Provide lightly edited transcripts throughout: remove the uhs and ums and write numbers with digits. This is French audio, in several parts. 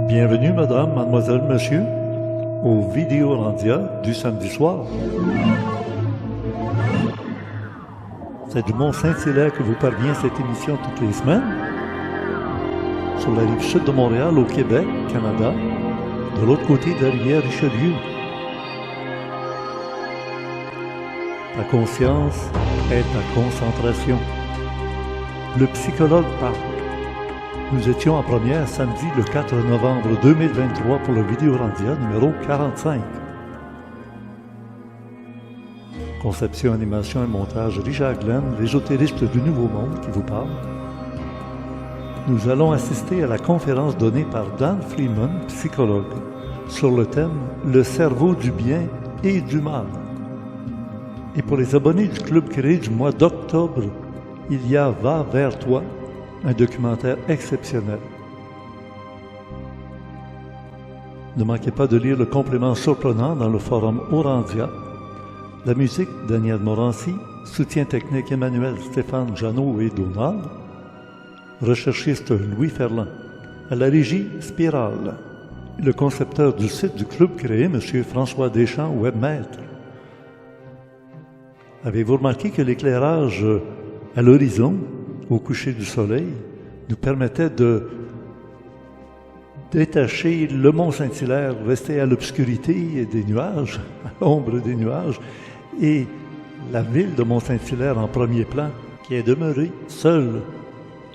Bienvenue, madame, mademoiselle, monsieur, au Vidéorandia du samedi soir. C'est du Mont-Saint-Hilaire que vous parvient cette émission toutes les semaines, sur la rive sud de Montréal, au Québec, Canada, de l'autre côté de la rivière Richelieu. Ta conscience est ta concentration. Le psychologue parle. Nous étions en première samedi le 4 novembre 2023 pour le Vidéorandia numéro 45. Conception, animation et montage Richard Glenn, l'ésotériste du Nouveau Monde qui vous parle. Nous allons assister à la conférence donnée par Dan Freeman, psychologue, sur le thème « Le cerveau du bien et du mal ». Et pour les abonnés du club créé du mois d'octobre, il y a « Va vers toi », un documentaire exceptionnel. Ne manquez pas de lire le complément surprenant dans le forum Orandia. La musique, Daniel Morancy. Soutien technique, Emmanuel, Stéphane, Jeannot et Donald. Recherchiste, Louis Ferland. À la régie, Spirale. Le concepteur du site du club créé, M. François Deschamps, webmaître. Avez-vous remarqué que l'éclairage à l'horizon, au coucher du soleil, nous permettait de détacher le Mont-Saint-Hilaire, rester à l'obscurité des nuages, à l'ombre des nuages, et la ville de Mont-Saint-Hilaire en premier plan, qui est demeurée seule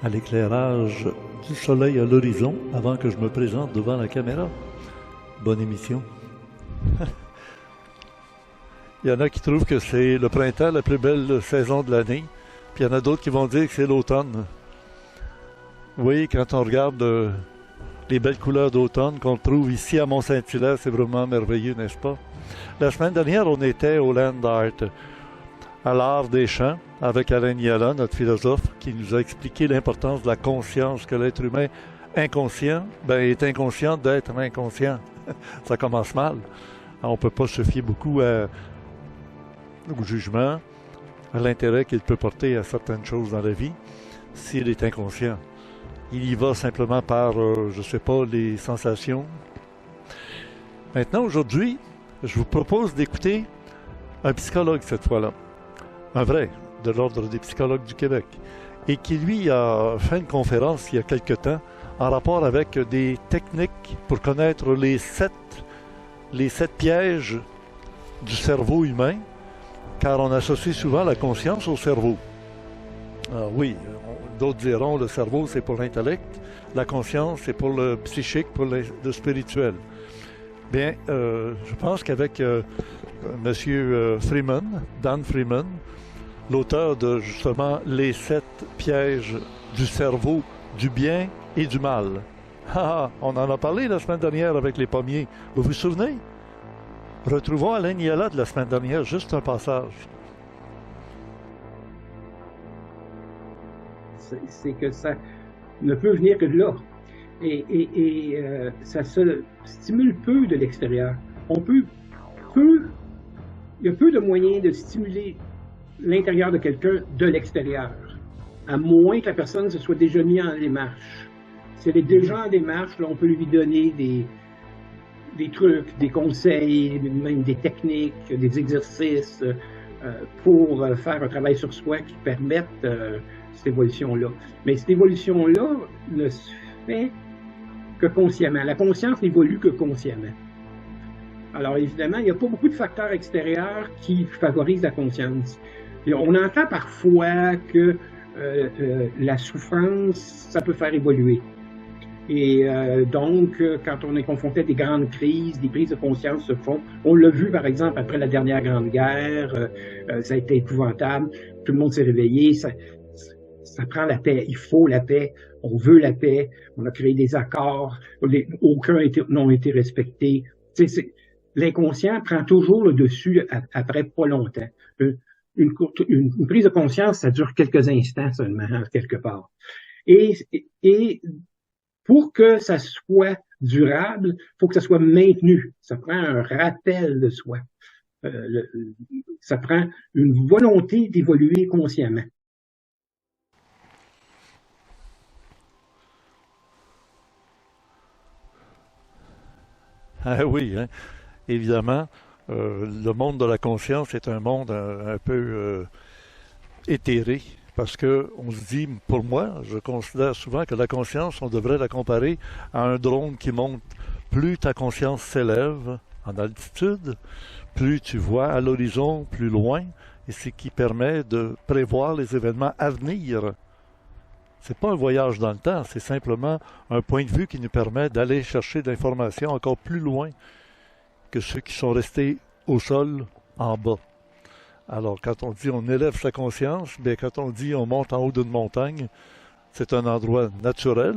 à l'éclairage du soleil à l'horizon avant que je me présente devant la caméra. Bonne émission. Il y en a qui trouvent que c'est le printemps, la plus belle saison de l'année. Puis il y en a d'autres qui vont dire que c'est l'automne. Oui, quand on regarde les belles couleurs d'automne qu'on trouve ici à Mont-Saint-Hilaire, c'est vraiment merveilleux, n'est-ce pas? La semaine dernière, on était au Land Art, à l'art des champs, avec Alain Niala, notre philosophe, qui nous a expliqué l'importance de la conscience, que l'être humain inconscient est inconscient d'être inconscient. Ça commence mal. On ne peut pas se fier beaucoup au jugement, à l'intérêt qu'il peut porter à certaines choses dans la vie, s'il est inconscient. Il y va simplement par, je ne sais pas, les sensations. Maintenant, aujourd'hui, je vous propose d'écouter un psychologue cette fois-là, un vrai, de l'Ordre des psychologues du Québec, et qui, lui, a fait une conférence il y a quelque temps en rapport avec des techniques pour connaître les sept pièges du cerveau humain, car on associe souvent la conscience au cerveau. Oui, d'autres diront le cerveau c'est pour l'intellect, la conscience c'est pour le psychique, pour le spirituel. Bien, je pense qu'avec M. Freeman, Dan Freeman, l'auteur de justement les 7 pièges du cerveau, du bien et du mal. On en a parlé la semaine dernière avec les pommiers. Vous vous souvenez? Retrouvons Alain Niala de la semaine dernière, juste un passage. C'est que ça ne peut venir que de là. Et ça se stimule peu de l'extérieur. Il y a peu de moyens de stimuler l'intérieur de quelqu'un de l'extérieur, à moins que la personne se soit déjà mise en démarche. Si elle est déjà en démarche, là, on peut lui donner des trucs, des conseils, même des techniques, des exercices pour faire un travail sur soi qui permettent cette évolution-là. Mais cette évolution-là ne se fait que consciemment. La conscience n'évolue que consciemment. Alors évidemment, il n'y a pas beaucoup de facteurs extérieurs qui favorisent la conscience. Et on entend parfois que la souffrance, ça peut faire évoluer. Et donc, quand on est confronté à des grandes crises, des prises de conscience se font. On l'a vu, par exemple, après la dernière Grande Guerre, ça a été épouvantable. Tout le monde s'est réveillé. Ça prend la paix. Il faut la paix. On veut la paix. On a créé des accords. Aucun n'ont été respectés. L'inconscient prend toujours le dessus après pas longtemps. Une prise de conscience, ça dure quelques instants seulement, quelque part. Et pour que ça soit durable, il faut que ça soit maintenu. Ça prend un rappel de soi. Ça prend une volonté d'évoluer consciemment. Ah oui, hein. Évidemment, le monde de la conscience est un monde un peu éthéré. Parce que on se dit, pour moi, je considère souvent que la conscience, on devrait la comparer à un drone qui monte. Plus ta conscience s'élève en altitude, plus tu vois à l'horizon, plus loin, et c'est ce qui permet de prévoir les événements à venir. C'est pas un voyage dans le temps, c'est simplement un point de vue qui nous permet d'aller chercher de l'information encore plus loin que ceux qui sont restés au sol en bas. Alors, quand on dit on élève sa conscience, bien, quand on dit on monte en haut d'une montagne, c'est un endroit naturel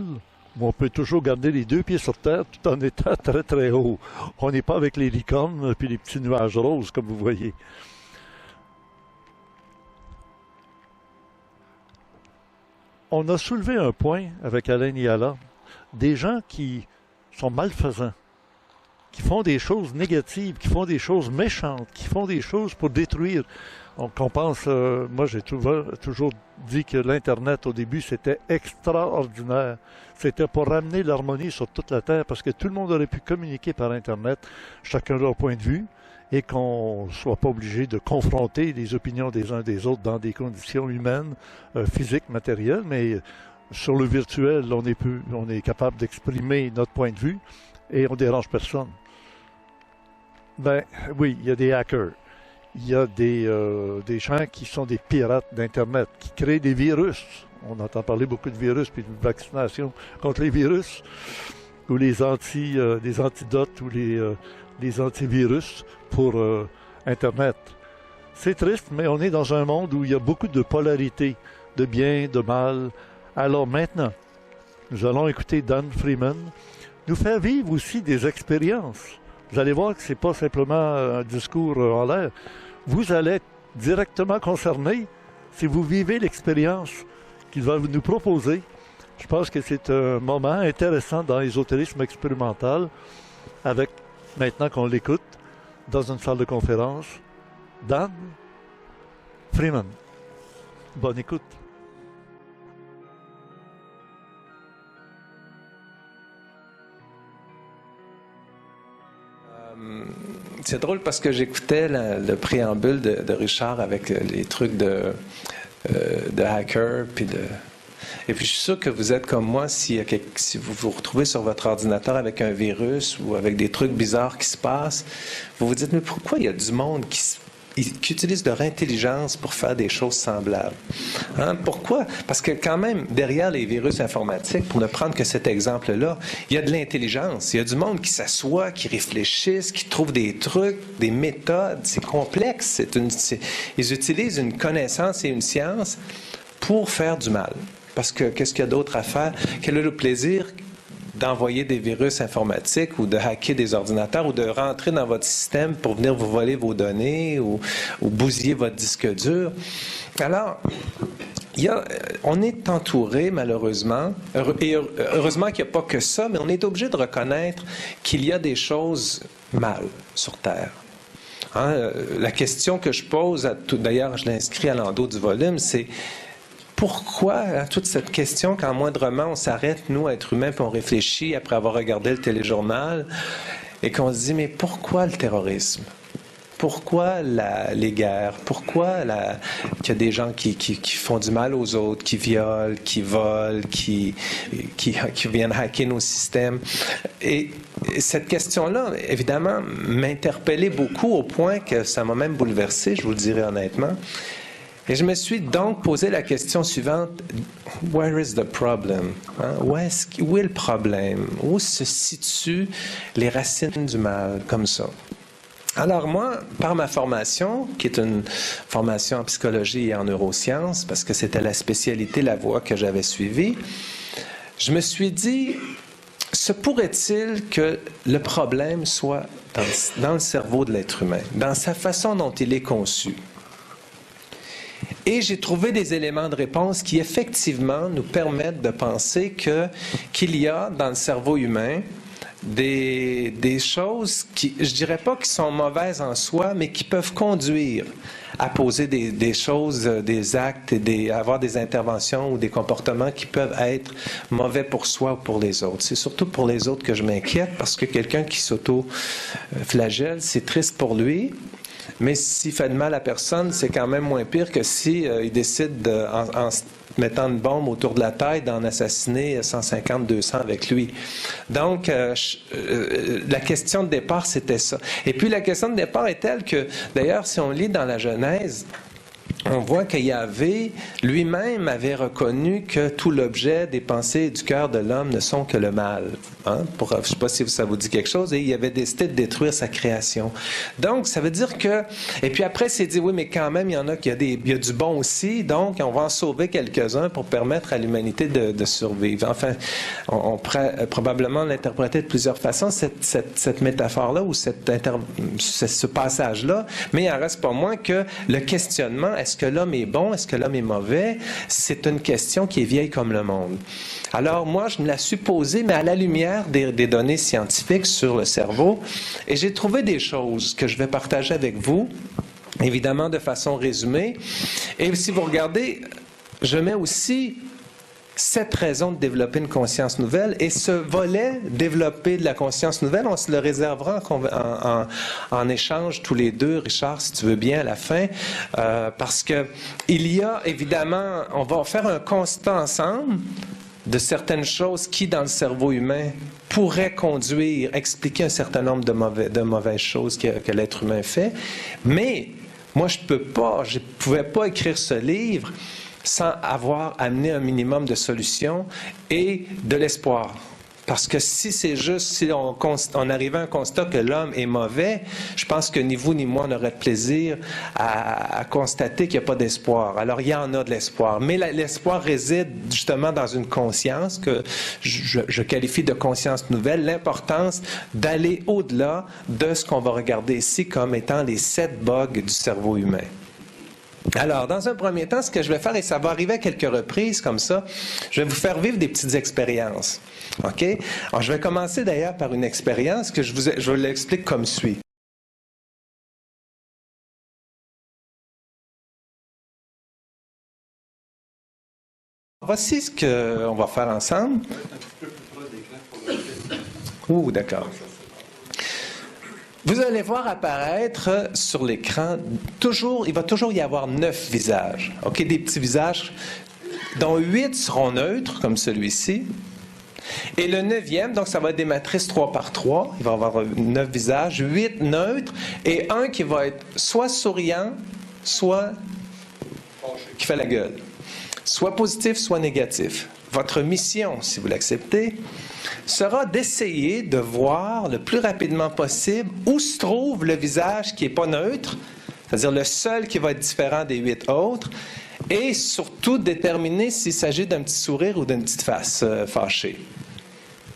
où on peut toujours garder les deux pieds sur terre tout en étant très très haut. On n'est pas avec les licornes puis les petits nuages roses, comme vous voyez. On a soulevé un point avec Alain Niala, des gens qui sont malfaisants, qui font des choses négatives, qui font des choses méchantes, qui font des choses pour détruire. Donc, on pense, moi j'ai toujours dit que l'Internet au début c'était extraordinaire. C'était pour ramener l'harmonie sur toute la Terre parce que tout le monde aurait pu communiquer par Internet, chacun leur point de vue, et qu'on ne soit pas obligé de confronter les opinions des uns des autres dans des conditions humaines, physiques, matérielles, mais sur le virtuel, on est capable d'exprimer notre point de vue et on dérange personne. Ben oui, il y a des hackers. Il y a des gens qui sont des pirates d'Internet, qui créent des virus. On entend parler beaucoup de virus puis de vaccination contre les virus, ou les antidotes ou les antivirus pour Internet. C'est triste, mais on est dans un monde où il y a beaucoup de polarité, de bien, de mal. Alors maintenant, nous allons écouter Dan Freeman nous faire vivre aussi des expériences. Vous allez voir que ce n'est pas simplement un discours en l'air. Vous allez être directement concerné si vous vivez l'expérience qu'il va nous proposer. Je pense que c'est un moment intéressant dans l'ésotérisme expérimental, avec, maintenant qu'on l'écoute, dans une salle de conférence, Dan Freeman. Bonne écoute. C'est drôle parce que j'écoutais le préambule de Richard avec les trucs de hacker, et puis je suis sûr que vous êtes comme moi, si vous vous retrouvez sur votre ordinateur avec un virus ou avec des trucs bizarres qui se passent, vous vous dites, mais pourquoi il y a du monde qui utilise leur intelligence pour faire des choses semblables. Hein? Pourquoi? Parce que quand même, derrière les virus informatiques, pour ne prendre que cet exemple-là, il y a de l'intelligence. Il y a du monde qui s'assoit, qui réfléchissent, qui trouve des trucs, des méthodes. C'est complexe. Ils utilisent une connaissance et une science pour faire du mal. Parce que qu'est-ce qu'il y a d'autre à faire? Quel est le plaisir d'envoyer des virus informatiques ou de hacker des ordinateurs ou de rentrer dans votre système pour venir vous voler vos données ou bousiller votre disque dur. Alors, on est entouré, malheureusement, et heureusement qu'il n'y a pas que ça, mais on est obligé de reconnaître qu'il y a des choses mal sur Terre. Hein, la question que je pose, d'ailleurs je l'inscris à l'endos du volume, c'est pourquoi toute cette question, quand moindrement on s'arrête, nous, êtres humains, puis on réfléchit après avoir regardé le téléjournal, et qu'on se dit, mais pourquoi le terrorisme? Pourquoi les guerres? Pourquoi qu'il y a des gens qui font du mal aux autres, qui violent, qui volent, qui viennent hacker nos systèmes? Et cette question-là, évidemment, m'interpellait beaucoup au point que ça m'a même bouleversé, je vous le dirai honnêtement. Et je me suis donc posé la question suivante, where is the problem? Hein? Où est le problème? Où se situent les racines du mal, comme ça? Alors moi, par ma formation, qui est une formation en psychologie et en neurosciences, parce que c'était la spécialité, la voie que j'avais suivie, je me suis dit, se pourrait-il que le problème soit dans le cerveau de l'être humain, dans sa façon dont il est conçu? Et j'ai trouvé des éléments de réponse qui, effectivement, nous permettent de penser qu'il y a dans le cerveau humain des choses qui, je dirais pas qui sont mauvaises en soi, mais qui peuvent conduire poser des choses, des actes, et avoir des interventions ou des comportements qui peuvent être mauvais pour soi ou pour les autres. C'est surtout pour les autres que je m'inquiète, parce que quelqu'un qui s'auto-flagelle, c'est triste pour lui. Mais s'il fait de mal à personne, c'est quand même moins pire que si il décide, en mettant une bombe autour de la tête, d'en assassiner 150, 200 avec lui. Donc, la question de départ, c'était ça. Et puis, la question de départ est telle que, d'ailleurs, si on lit dans la Genèse, on voit que Yahvé lui-même avait reconnu que tout l'objet des pensées du cœur de l'homme ne sont que le mal. Hein? Je ne sais pas si ça vous dit quelque chose. Et il avait décidé de détruire sa création. Donc, ça veut dire que... Et puis après, il s'est dit, oui, mais quand même, il y en a il y a du bon aussi. Donc, on va en sauver quelques-uns pour permettre à l'humanité de survivre. Enfin, on pourrait probablement l'interpréter de plusieurs façons, cette métaphore-là ou ce passage-là. Mais il n'en reste pas moins que le questionnement, est-ce que l'homme est bon, est-ce que l'homme est mauvais, c'est une question qui est vieille comme le monde. Alors moi, je me la suis posée, mais à la lumière des données scientifiques sur le cerveau, et j'ai trouvé des choses que je vais partager avec vous, évidemment de façon résumée. Et si vous regardez, je mets aussi 7 raisons de développer une conscience nouvelle, et ce volet développer de la conscience nouvelle, on se le réservera en échange tous les deux, Richard, si tu veux bien, à la fin, parce que il y a évidemment, on va faire un constat ensemble de certaines choses qui, dans le cerveau humain, pourraient expliquer un certain nombre de mauvaises choses que l'être humain fait, mais moi je pouvais pas écrire ce livre sans avoir amené un minimum de solutions et de l'espoir. Parce que si c'est juste, si on arrivait à un constat que l'homme est mauvais, je pense que ni vous ni moi on aurait de plaisir à constater qu'il n'y a pas d'espoir. Alors il y en a de l'espoir, mais l'espoir réside justement dans une conscience que je qualifie de conscience nouvelle, l'importance d'aller au-delà de ce qu'on va regarder ici comme étant les 7 bugs du cerveau humain. Alors, dans un premier temps, ce que je vais faire, et ça va arriver à quelques reprises comme ça, je vais vous faire vivre des petites expériences. OK? Alors, je vais commencer d'ailleurs par une expérience que je vous l'explique comme suit. Voici ce qu'on va faire ensemble. Ouh, d'accord. Vous allez voir apparaître sur l'écran, il va toujours y avoir 9 visages. OK, des petits visages dont 8 seront neutres, comme celui-ci. Et le 9e, donc ça va être des matrices 3 par 3. Il va y avoir 9 visages, 8 neutres, et un qui va être soit souriant, soit qui fait la gueule. Soit positif, soit négatif. Votre mission, si vous l'acceptez, sera d'essayer de voir le plus rapidement possible où se trouve le visage qui n'est pas neutre, c'est-à-dire le seul qui va être différent des 8 autres, et surtout déterminer s'il s'agit d'un petit sourire ou d'une petite face fâchée.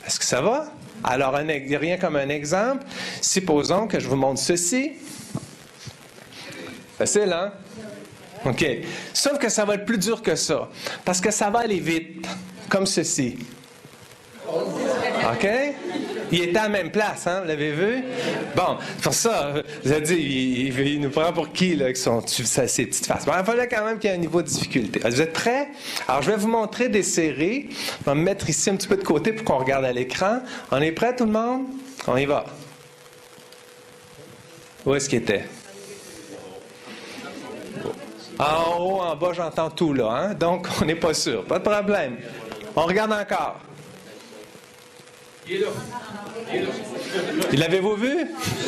Est-ce que ça va? Alors, rien comme un exemple. Supposons que je vous montre ceci. Facile, hein? OK. Sauf que ça va être plus dur que ça, parce que ça va aller vite, comme ceci. OK? Il était à la même place, hein? Vous l'avez vu? Bon, pour ça, vous avez dit, il nous prend pour qui, là, avec ses petites faces? Bon, il fallait quand même qu'il y ait un niveau de difficulté. Vous êtes prêts? Alors, je vais vous montrer des séries. On va me mettre ici un petit peu de côté pour qu'on regarde à l'écran. On est prêts, tout le monde? On y va. Où est-ce qu'il était? En haut, en bas, j'entends tout, là, hein? Donc, on n'est pas sûr. Pas de problème. On regarde encore. Il est là. L'avez-vous vu?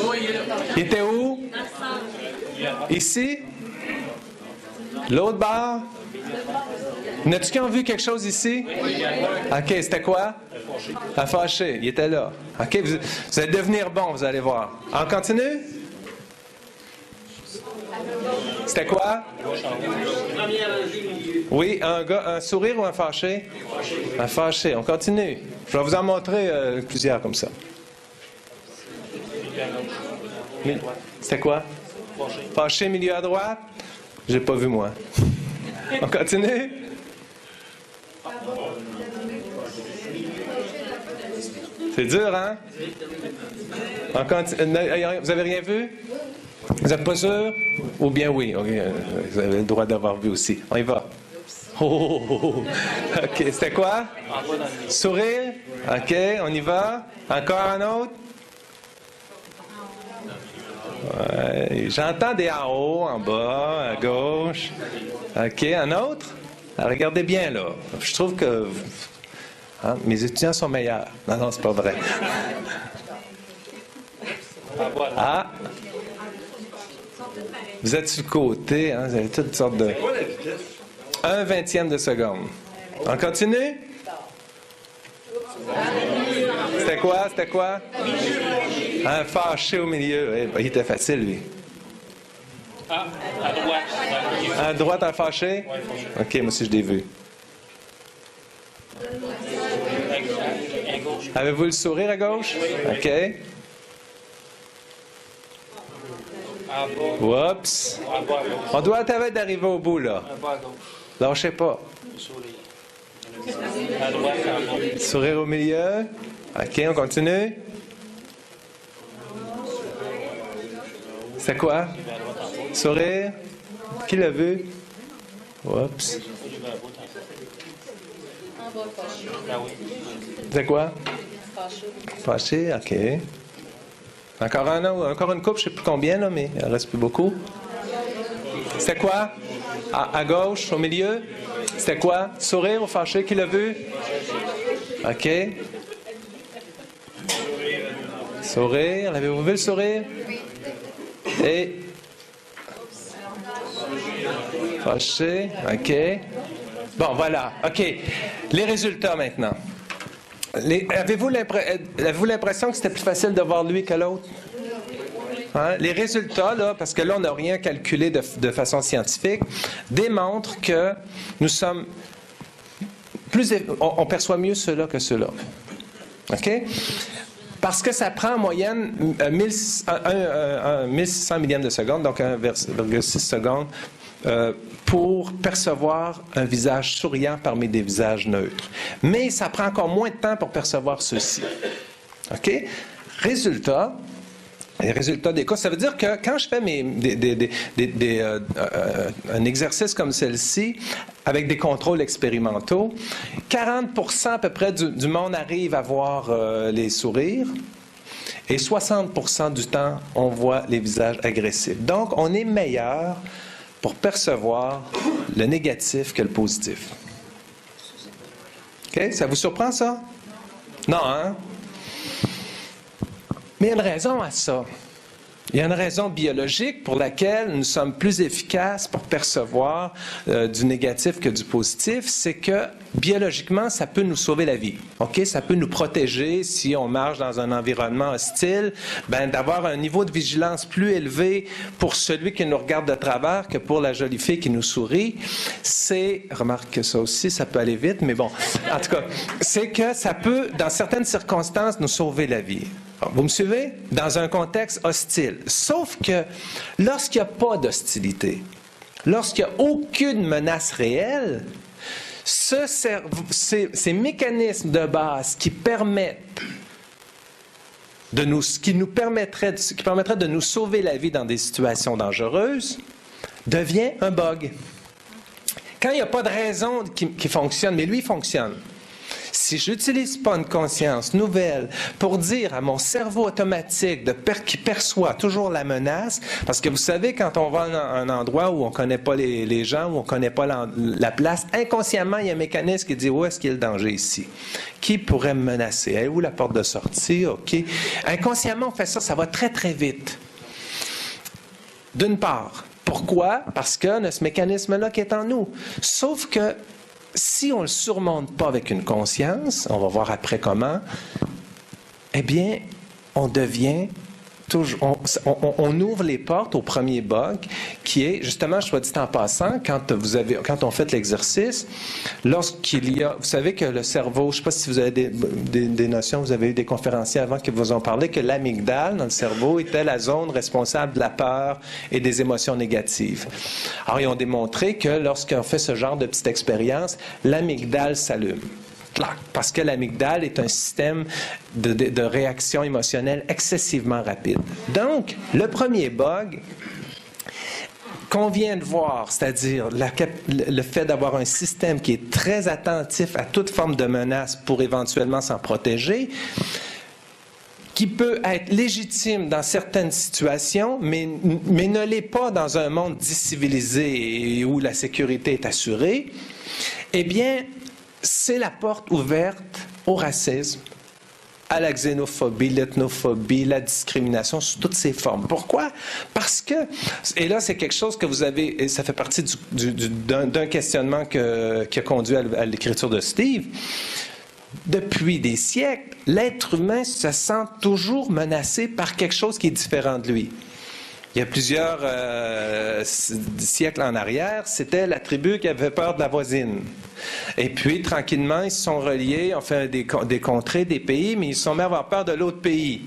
Oui, il est là. Il était où? Ici? L'autre bord? N'as-tu qui ont vu quelque chose ici? OK, c'était quoi? Un fâché. Il était là. OK, vous allez devenir bon, vous allez voir. On continue? C'était quoi? Oui, un sourire ou un fâché? Un fâché. On continue. Je vais vous en montrer plusieurs comme ça. C'était quoi? Fâché, milieu à droite? J'ai pas vu, moi. On continue? C'est dur, hein? On continue. Vous avez rien vu? Vous n'êtes pas sûr? Ou bien oui? OK, vous avez le droit d'avoir vu aussi. On y va. Oh! OK, c'était quoi? Sourire? OK, on y va. Encore un autre? Ouais, j'entends des en haut, en bas, à gauche. OK, un autre? Alors, regardez bien, là. Je trouve que mes étudiants sont meilleurs. Non, non, c'est pas vrai. Ah! Vous êtes sur le côté, hein? Vous avez toutes sortes de... 1/20 de seconde. On continue? C'était quoi? C'était quoi? Un fâché au milieu. Il était facile, lui. Ah, à droite. À droite, un fâché? OK, moi aussi, je l'ai vu. Avez-vous le sourire à gauche? OK. Oups. On doit être d'arriver au bout, là. Lâchez pas. Sourire au milieu. OK, on continue. C'est quoi? Sourire. Qui l'a vu? Oups. C'est quoi? Fâché, OK. Encore une coupe, je ne sais plus combien, là, mais il ne reste plus beaucoup. C'était quoi? À gauche, au milieu? C'était quoi? Sourire ou fâché? Qui l'a vu? OK. Sourire. L'avez-vous vu le sourire? Et... fâché. OK. Bon, voilà. OK. Les résultats maintenant. Avez-vous l'impression que c'était plus facile de voir lui que l'autre? Hein? Les résultats, là, parce que là, on n'a rien calculé de façon scientifique, démontrent que nous sommes on perçoit mieux ceux-là que ceux-là. OK? Parce que ça prend en moyenne 1600 millièmes de seconde, donc 1,6 secondes, pour percevoir un visage souriant parmi des visages neutres. Mais ça prend encore moins de temps pour percevoir ceux-ci. OK? Résultat, les résultats des cas, ça veut dire que quand je fais un exercice comme celle-ci, avec des contrôles expérimentaux, 40% à peu près du monde arrive à voir les sourires, et 60% du temps, on voit les visages agressifs. Donc, on est meilleur pour percevoir le négatif que le positif. OK? Ça vous surprend, ça? Non, hein? Mais il y a une raison à ça. Il y a une raison biologique pour laquelle nous sommes plus efficaces pour percevoir du négatif que du positif, c'est que biologiquement, ça peut nous sauver la vie. OK? Ça peut nous protéger si on marche dans un environnement hostile, d'avoir un niveau de vigilance plus élevé pour celui qui nous regarde de travers que pour la jolie fille qui nous sourit. Remarque que ça aussi, ça peut aller vite, mais bon, en tout cas, c'est que ça peut, dans certaines circonstances, nous sauver la vie. Vous me suivez? Dans un contexte hostile. Sauf que lorsqu'il n'y a pas d'hostilité, lorsqu'il n'y a aucune menace réelle, ces mécanismes de base qui permettraient de nous sauver la vie dans des situations dangereuses, devient un bug. Quand il n'y a pas de raison qui fonctionne, mais lui, il fonctionne. Si je n'utilise pas une conscience nouvelle pour dire à mon cerveau automatique qui perçoit toujours la menace, parce que vous savez, quand on va à un endroit où on ne connaît pas les gens, où on ne connaît pas la place, inconsciemment, il y a un mécanisme qui dit « Où est-ce qu'il y a le danger ici? Qui pourrait me menacer? Elle est où la porte de sortie? OK. » Inconsciemment, on fait ça, ça va très, très vite. D'une part. Pourquoi? Parce qu'on a ce mécanisme-là qui est en nous. Sauf que si on ne le surmonte pas avec une conscience, on va voir après comment, eh bien, on devient toujours... On ouvre les portes au premier bug, qui est, justement, soit dit en passant, quand on fait l'exercice, lorsqu'il y a... Vous savez que le cerveau, je ne sais pas si vous avez des notions, vous avez eu des conférenciers avant qui vous ont parlé que l'amygdale, dans le cerveau, était la zone responsable de la peur et des émotions négatives. Alors, ils ont démontré que lorsqu'on fait ce genre de petite expérience, l'amygdale s'allume. Clac, parce que l'amygdale est un système de réaction émotionnelle excessivement rapide. Donc, le premier bug qu'on vient de voir, c'est-à-dire le fait d'avoir un système qui est très attentif à toute forme de menace pour éventuellement s'en protéger, qui peut être légitime dans certaines situations, mais ne l'est pas dans un monde décivilisé où la sécurité est assurée, eh bien, c'est la porte ouverte au racisme, à la xénophobie, l'ethnophobie, la discrimination sous toutes ses formes. Pourquoi? Parce que, et là c'est quelque chose que vous avez, et ça fait partie d'un questionnement qui a conduit à l'écriture de Steve, depuis des siècles, l'être humain se sent toujours menacé par quelque chose qui est différent de lui. Il y a plusieurs siècles en arrière, c'était la tribu qui avait peur de la voisine. Et puis, tranquillement, ils se sont reliés, ont fait des contrées, des pays, mais ils se sont mis à avoir peur de l'autre pays.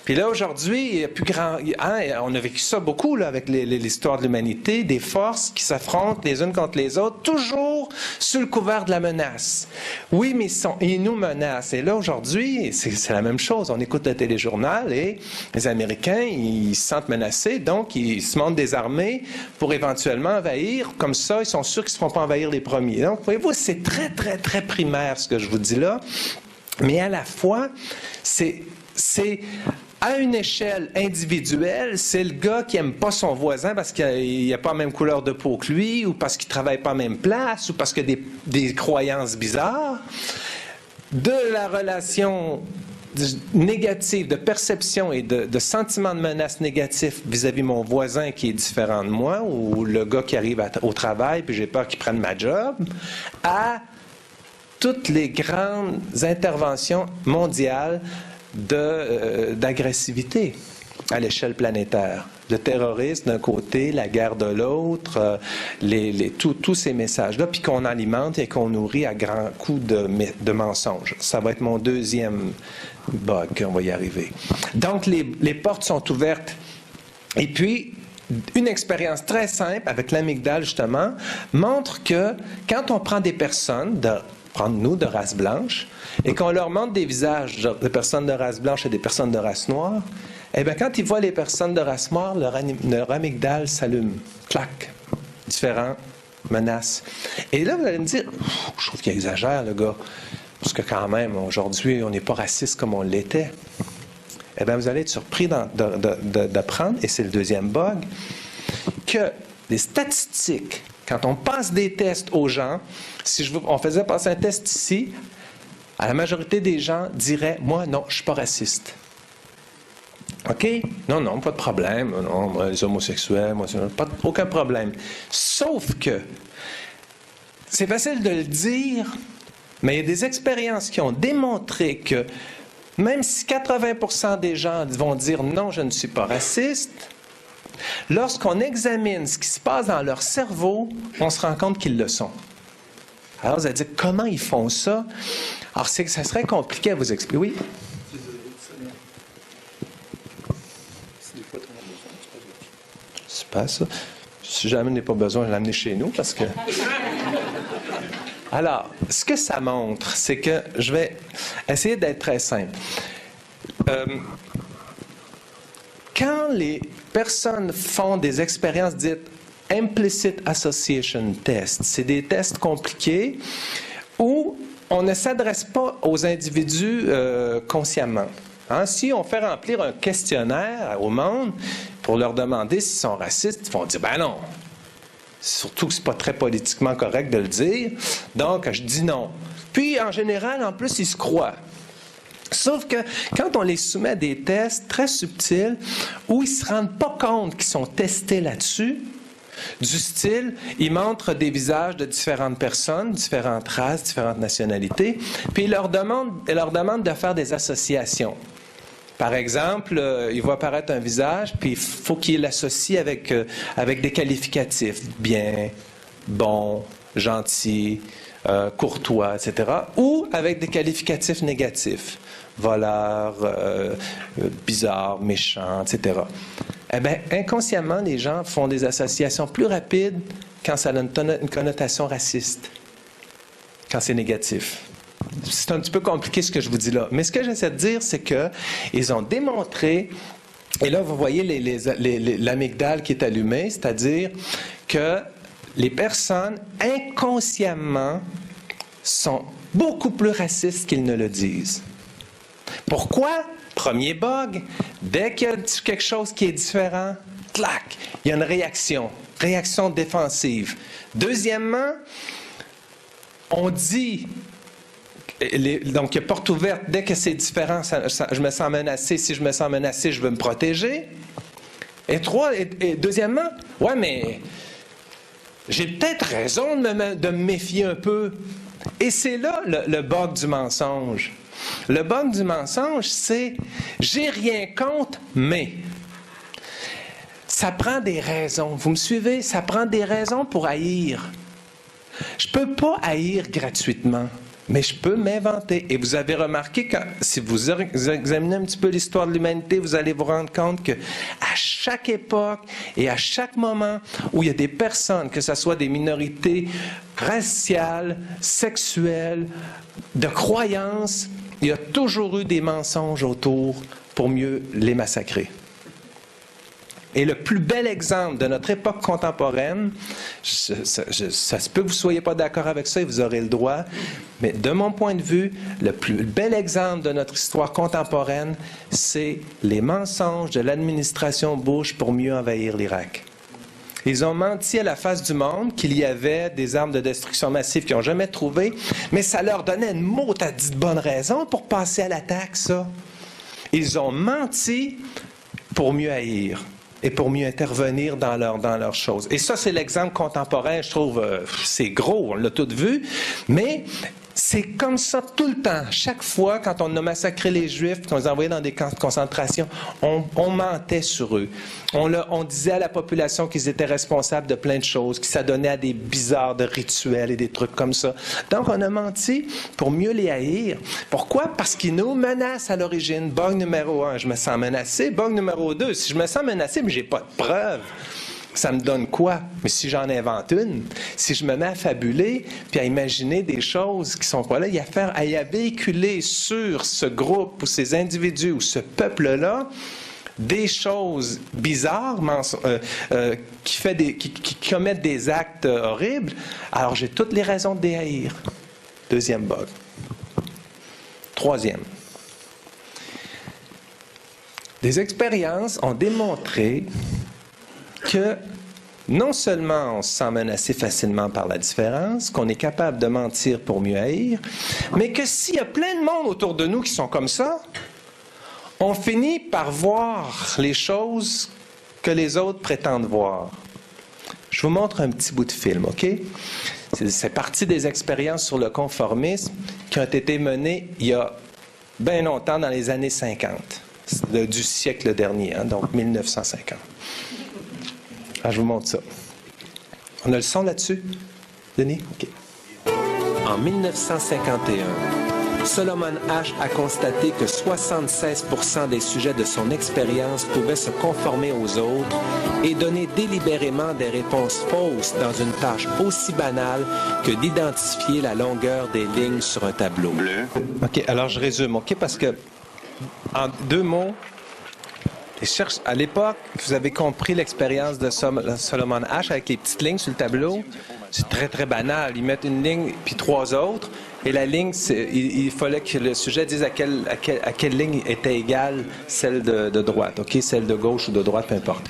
Puis là, aujourd'hui, il y a plus grand... Hein, on a vécu ça beaucoup là, avec l'histoire de l'humanité, des forces qui s'affrontent les unes contre les autres, toujours sous le couvert de la menace. Oui, mais ils nous menacent. Et là, aujourd'hui, c'est la même chose. On écoute le téléjournal et les Américains, ils se sentent menacés, donc ils se montent des armées pour éventuellement envahir. Comme ça, ils sont sûrs qu'ils ne se feront pas envahir les premiers. Donc, voyez-vous, c'est très, très, très primaire ce que je vous dis là. Mais à la fois, c'est à une échelle individuelle, c'est le gars qui n'aime pas son voisin parce qu'il n'a pas la même couleur de peau que lui, ou parce qu'il ne travaille pas à la même place, ou parce qu'il a des croyances bizarres. De la relation négative, de perception et de sentiment de menace négatif vis-à-vis mon voisin qui est différent de moi, ou le gars qui arrive au travail puis j'ai peur qu'il prenne ma job, à toutes les grandes interventions mondiales d'agressivité à l'échelle planétaire. Le terrorisme d'un côté, la guerre de l'autre, tous ces messages-là, puis qu'on alimente et qu'on nourrit à grands coups de mensonges. Ça va être mon deuxième bug, on va y arriver. Donc, les portes sont ouvertes. Et puis, une expérience très simple avec l'amygdale, justement, montre que quand on prend des personnes prendre-nous de race blanche, et qu'on leur montre des visages de personnes de race blanche et des personnes de race noire, eh bien, quand ils voient les personnes de race noire, leur amygdale s'allume. Clac. Différent. Menace. Et là, vous allez me dire, je trouve qu'il exagère, le gars. Parce que quand même, aujourd'hui, on n'est pas raciste comme on l'était. Eh bien, vous allez être surpris d'apprendre, et c'est le deuxième bug, que les statistiques, quand on passe des tests aux gens, on faisait passer un test ici, la majorité des gens diraient « Moi, non, je ne suis pas raciste. » OK? Non, non, pas de problème. Non, moi, les homosexuels, moi, aucun problème. Sauf que, c'est facile de le dire, mais il y a des expériences qui ont démontré que même si 80% des gens vont dire « Non, je ne suis pas raciste », lorsqu'on examine ce qui se passe dans leur cerveau, on se rend compte qu'ils le sont. Alors, vous allez dire, comment ils font ça? Alors, ça serait compliqué à vous expliquer. Oui? C'est pas ça. Si jamais je n'ai pas besoin, je vais l'amener chez nous parce que... Alors, ce que ça montre, c'est que je vais essayer d'être très simple. Quand les personnes font des expériences dites Implicit Association Tests, c'est des tests compliqués où on ne s'adresse pas aux individus consciemment. Hein? Si on fait remplir un questionnaire au monde pour leur demander s'ils sont racistes, ils vont dire « Ben non ». Surtout que ce n'est pas très politiquement correct de le dire. Donc, je dis non. Puis, en général, en plus, ils se croient. Sauf que quand on les soumet à des tests très subtils où ils ne se rendent pas compte qu'ils sont testés là-dessus, du style, ils montrent des visages de différentes personnes, différentes races, différentes nationalités, puis ils leur demandent de faire des associations. Par exemple, il va apparaître un visage, puis il faut qu'il l'associe avec des qualificatifs, bien, bon, gentil, courtois, etc., ou avec des qualificatifs négatifs, voleur, bizarre, méchant, etc. Eh bien, inconsciemment, les gens font des associations plus rapides quand ça a une connotation raciste, quand c'est négatif. C'est un petit peu compliqué ce que je vous dis là. Mais ce que j'essaie de dire, c'est qu'ils ont démontré, et là, vous voyez l'amygdale qui est allumée, c'est-à-dire que les personnes, inconsciemment, sont beaucoup plus racistes qu'ils ne le disent. Pourquoi? Premier bug, dès qu'il y a quelque chose qui est différent, clac, il y a une réaction défensive. Deuxièmement, on dit, donc il y a porte ouverte, dès que c'est différent, je me sens menacé, si je me sens menacé, je veux me protéger. Et deuxièmement, ouais, mais j'ai peut-être raison de me méfier un peu. Et c'est là le bug du mensonge. Le bug du mensonge, c'est « j'ai rien contre, mais ». Ça prend des raisons. Vous me suivez? Ça prend des raisons pour haïr. Je ne peux pas haïr gratuitement, mais je peux m'inventer. Et vous avez remarqué que si vous examinez un petit peu l'histoire de l'humanité, vous allez vous rendre compte qu'à chaque époque et à chaque moment où il y a des personnes, que ce soit des minorités raciales, sexuelles, de croyances, il y a toujours eu des mensonges autour pour mieux les massacrer. Et le plus bel exemple de notre époque contemporaine, ça se peut que vous ne soyez pas d'accord avec ça et vous aurez le droit, mais de mon point de vue, le plus bel exemple de notre histoire contemporaine, c'est les mensonges de l'administration Bush pour mieux envahir l'Irak. Ils ont menti à la face du monde qu'il y avait des armes de destruction massive qu'ils n'ont jamais trouvées, mais ça leur donnait une mot-à-dit de bonne raison pour passer à l'attaque, ça. Ils ont menti pour mieux haïr et pour mieux intervenir dans leurs choses. Et ça, c'est l'exemple contemporain, je trouve, c'est gros, on l'a tout vu, mais c'est comme ça tout le temps. Chaque fois, quand on a massacré les Juifs, qu'on les a envoyés dans des camps de concentration, on mentait sur eux. On disait à la population qu'ils étaient responsables de plein de choses, qu'ils s'adonnaient à des bizarres de rituels et des trucs comme ça. Donc, on a menti pour mieux les haïr. Pourquoi? Parce qu'ils nous menacent à l'origine. Bug numéro 1, je me sens menacé. Bug numéro 2, si je me sens menacé, mais j'ai pas de preuves, ça me donne quoi? Mais si j'en invente une, si je me mets à fabuler, puis à imaginer des choses qui sont pas là, il y a véhiculer sur ce groupe ou ces individus ou ce peuple-là des choses bizarres, qui commettent des actes horribles, alors j'ai toutes les raisons de les haïr. Deuxième bug. Troisième. Des expériences ont démontré que non seulement on se sent menacé facilement par la différence, qu'on est capable de mentir pour mieux haïr, mais que s'il y a plein de monde autour de nous qui sont comme ça, on finit par voir les choses que les autres prétendent voir. Je vous montre un petit bout de film, OK? C'est partie des expériences sur le conformisme qui ont été menées il y a bien longtemps, dans les années 50, du siècle dernier, donc 1950. Ah, je vous montre ça. On a le son là-dessus? Denis? OK. En 1951, Solomon Asch a constaté que 76% des sujets de son expérience pouvaient se conformer aux autres et donner délibérément des réponses fausses dans une tâche aussi banale que d'identifier la longueur des lignes sur un tableau. OK, alors je résume, OK? Parce que, en deux mots, à l'époque, vous avez compris l'expérience de Solomon Asch avec les petites lignes sur le tableau. C'est très, très banal. Ils mettent une ligne puis trois autres. Et la ligne, il fallait que le sujet dise à quelle ligne était égale celle de droite. OK? Celle de gauche ou de droite, peu importe.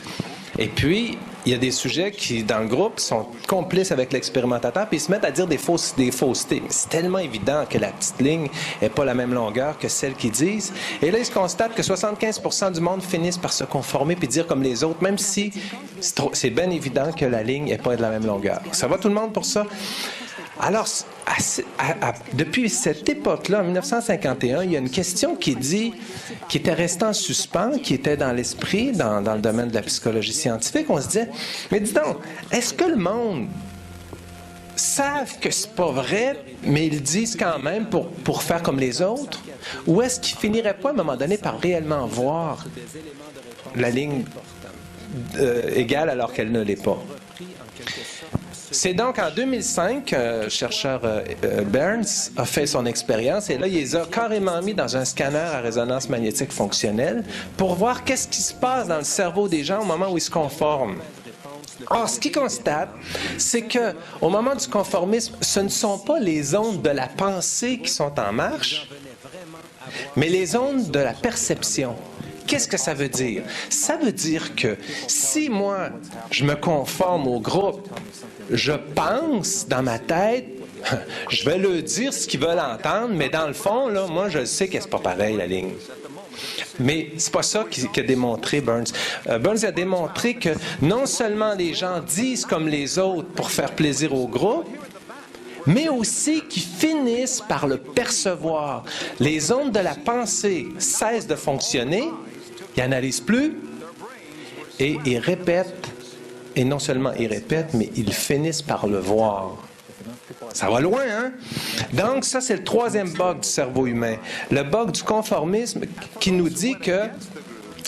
Et puis, il y a des sujets qui, dans le groupe, sont complices avec l'expérimentateur, puis ils se mettent à dire des faussetés. Mais c'est tellement évident que la petite ligne n'est pas la même longueur que celle qu'ils disent. Et là, ils se constatent que 75% du monde finissent par se conformer puis dire comme les autres, même si c'est bien évident que la ligne n'est pas de la même longueur. Ça va tout le monde pour ça? Alors, depuis cette époque-là, en 1951, il y a une question qui était restée en suspens, qui était dans l'esprit, dans le domaine de la psychologie scientifique. On se disait, mais dis donc, est-ce que le monde savent que c'est pas vrai, mais ils le disent quand même pour faire comme les autres? Ou est-ce qu'ils finiraient pas, à un moment donné, par réellement voir la ligne égale alors qu'elle ne l'est pas? C'est donc en 2005, le chercheur Burns a fait son expérience et là, il les a carrément mis dans un scanner à résonance magnétique fonctionnelle pour voir qu'est-ce qui se passe dans le cerveau des gens au moment où ils se conforment. Or, ce qu'il constate, c'est que au moment du conformisme, ce ne sont pas les ondes de la pensée qui sont en marche, mais les ondes de la perception. Qu'est-ce que ça veut dire? Ça veut dire que si moi, je me conforme au groupe, je pense dans ma tête, je vais leur dire ce qu'ils veulent entendre, mais dans le fond, là, moi, je sais que c'est pas pareil, la ligne. Mais c'est pas ça qu'a démontré Burns. Burns a démontré que non seulement les gens disent comme les autres pour faire plaisir au groupe, mais aussi qu'ils finissent par le percevoir. Les ondes de la pensée cessent de fonctionner, ils n'analysent plus, et ils répètent, et non seulement ils répètent, mais ils finissent par le voir. Ça va loin, hein? Donc, ça, c'est le troisième bug du cerveau humain. Le bug du conformisme qui nous dit que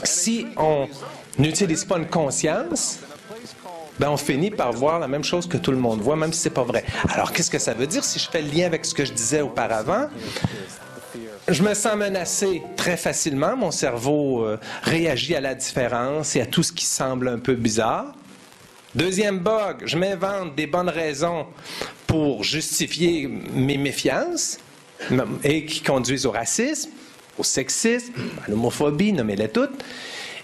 si on n'utilise pas une conscience, ben on finit par voir la même chose que tout le monde voit, même si c'est pas vrai. Alors, qu'est-ce que ça veut dire? Si je fais le lien avec ce que je disais auparavant, je me sens menacé très facilement. Mon cerveau réagit à la différence et à tout ce qui semble un peu bizarre. Deuxième bug, je m'invente des bonnes raisons pour justifier mes méfiances et qui conduisent au racisme, au sexisme, à l'homophobie, nommez-les toutes.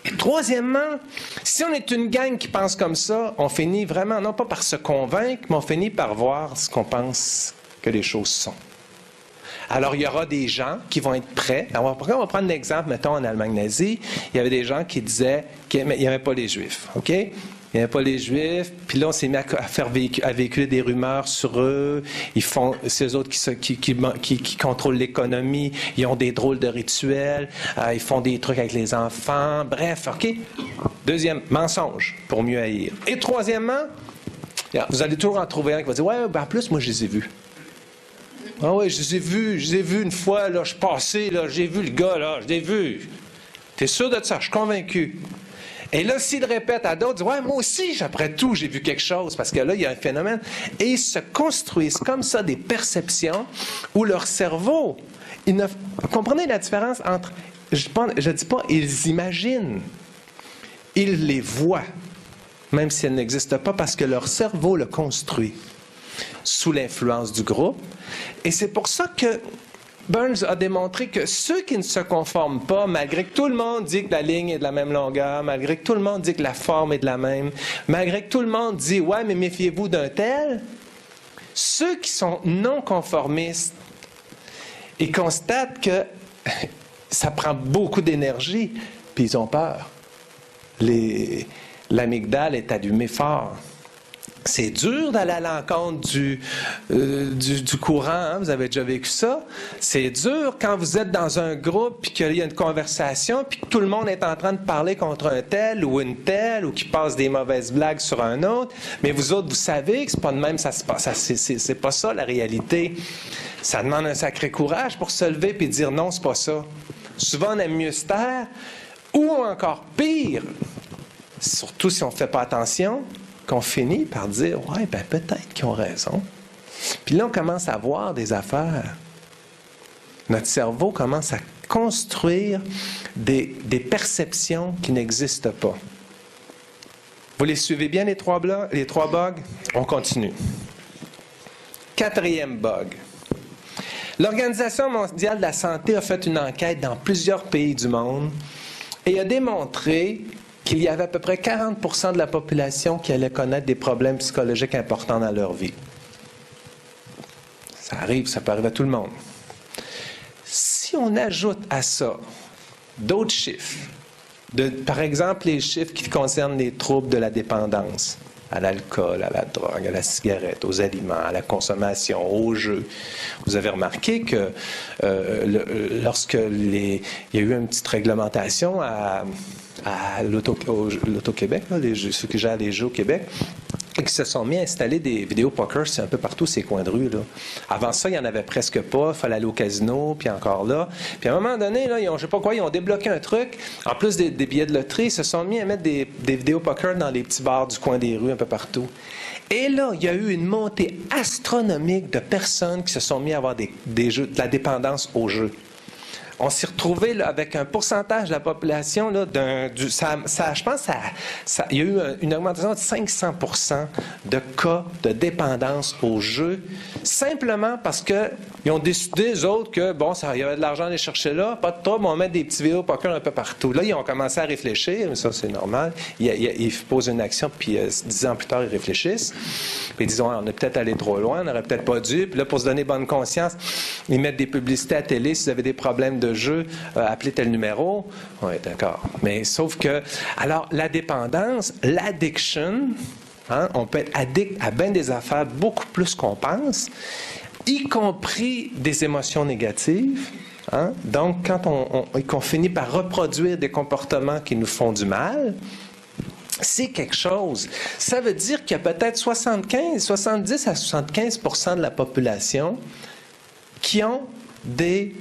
Et troisièmement, si on est une gang qui pense comme ça, on finit vraiment, non pas par se convaincre, mais on finit par voir ce qu'on pense que les choses sont. Alors, il y aura des gens qui vont être prêts. Alors, on va prendre l'exemple, mettons, en Allemagne nazie, il y avait des gens qui disaient qu'il n'y avait pas les Juifs, OK? Il n'y avait pas les Juifs, puis là, on s'est mis à véhiculer des rumeurs sur eux. C'est eux autres qui contrôlent l'économie, ils ont des drôles de rituels, ils font des trucs avec les enfants, bref, OK? Deuxième, mensonge, pour mieux haïr. Et troisièmement, vous allez toujours en trouver un qui va dire « Ouais, ben en plus, moi, je les ai vus. » Ah oui, je les ai vus une fois, là, je suis passé, là, j'ai vu le gars, là, je l'ai vu. T'es sûr de ça? Je suis convaincu. Et là, s'ils le répètent à d'autres, ils disent « Ouais, moi aussi, après tout, j'ai vu quelque chose. » Parce que là, il y a un phénomène. Et ils se construisent comme ça des perceptions où leur cerveau... Vous comprenez la différence entre... Je ne dis pas ils imaginent. Ils les voient, même si elles n'existent pas, parce que leur cerveau le construit sous l'influence du groupe. Et c'est pour ça que Burns a démontré que ceux qui ne se conforment pas, malgré que tout le monde dit que la ligne est de la même longueur, malgré que tout le monde dit que la forme est de la même, malgré que tout le monde dit « Ouais, mais méfiez-vous d'un tel », ceux qui sont non conformistes, ils constatent que ça prend beaucoup d'énergie, puis ils ont peur. L'amygdale est allumée fort. C'est dur d'aller à l'encontre du courant, hein? Vous avez déjà vécu ça. C'est dur quand vous êtes dans un groupe puis qu'il y a une conversation puis que tout le monde est en train de parler contre un tel ou une telle ou qui passe des mauvaises blagues sur un autre. Mais vous autres, vous savez que c'est pas de même, ça se passe. C'est pas ça la réalité. Ça demande un sacré courage pour se lever puis dire non, c'est pas ça. Souvent, on aime mieux se taire ou encore pire, surtout si on ne fait pas attention, qu'on finit par dire « Ouais, ben peut-être qu'ils ont raison. » Puis là, on commence à voir des affaires. Notre cerveau commence à construire des perceptions qui n'existent pas. Vous les suivez bien, les trois bugs? On continue. Quatrième bug. L'Organisation mondiale de la santé a fait une enquête dans plusieurs pays du monde et a démontré qu'il y avait à peu près 40% de la population qui allait connaître des problèmes psychologiques importants dans leur vie. Ça arrive, ça peut arriver à tout le monde. Si on ajoute à ça d'autres chiffres, par exemple les chiffres qui concernent les troubles de la dépendance, à l'alcool, à la drogue, à la cigarette, aux aliments, à la consommation, aux jeux. Vous avez remarqué que lorsque il y a eu une petite réglementation à l'Auto-Québec, ceux qui gèrent les jeux au Québec, et qui se sont mis à installer des vidéos poker, c'est un peu partout ces coins de rue, là. Avant ça, il n'y en avait presque pas, il fallait aller au casino, puis encore là. Puis à un moment donné, là, je ne sais pas quoi, ils ont débloqué un truc. En plus des billets de loterie, ils se sont mis à mettre des vidéos poker dans les petits bars du coin des rues, un peu partout. Et là, il y a eu une montée astronomique de personnes qui se sont mis à avoir des jeux, de la dépendance aux jeux. On s'est retrouvé là, avec un pourcentage de la population, là, je pense il y a eu une augmentation de 500% de cas de dépendance aux jeux, simplement parce qu'ils ont décidé, eux autres, que bon, il y avait de l'argent à aller chercher là, pas de trouble, on va mettre des petits vidéos poker un peu partout. Là, ils ont commencé à réfléchir, mais ça, c'est normal. Ils posent une action, puis 10 ans plus tard, ils réfléchissent. Puis ils disent, on est peut-être allé trop loin, on n'aurait peut-être pas dû. Puis là, pour se donner bonne conscience, ils mettent des publicités à la télé. Si vous avez des problèmes de jeu, appelez tel numéro. Oui, d'accord. Mais sauf que, alors, la dépendance, l'addiction, hein, on peut être addict à bien des affaires beaucoup plus qu'on pense, y compris des émotions négatives. Hein? Donc, quand qu'on finit par reproduire des comportements qui nous font du mal, c'est quelque chose. Ça veut dire qu'il y a peut-être 70 à 75% de la population qui ont des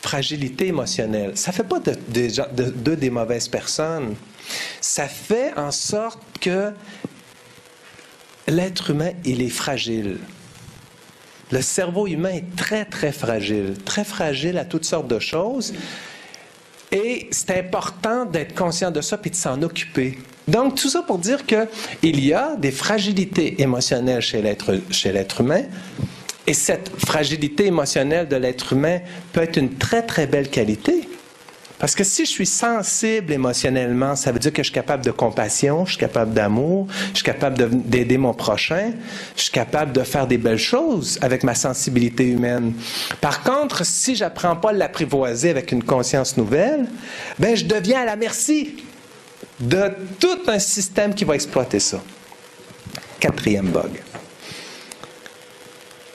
fragilités émotionnelles. Ça ne fait pas d'eux des mauvaises personnes. Ça fait en sorte que l'être humain, il est fragile. Le cerveau humain est très, très fragile à toutes sortes de choses. Et c'est important d'être conscient de ça et de s'en occuper. Donc, tout ça pour dire qu'il y a des fragilités émotionnelles chez l'être humain. Et cette fragilité émotionnelle de l'être humain peut être une très, très belle qualité. Parce que si je suis sensible émotionnellement, ça veut dire que je suis capable de compassion, je suis capable d'amour, je suis capable d'aider mon prochain, je suis capable de faire des belles choses avec ma sensibilité humaine. Par contre, si je n'apprends pas à l'apprivoiser avec une conscience nouvelle, ben je deviens à la merci de tout un système qui va exploiter ça. 4e bug.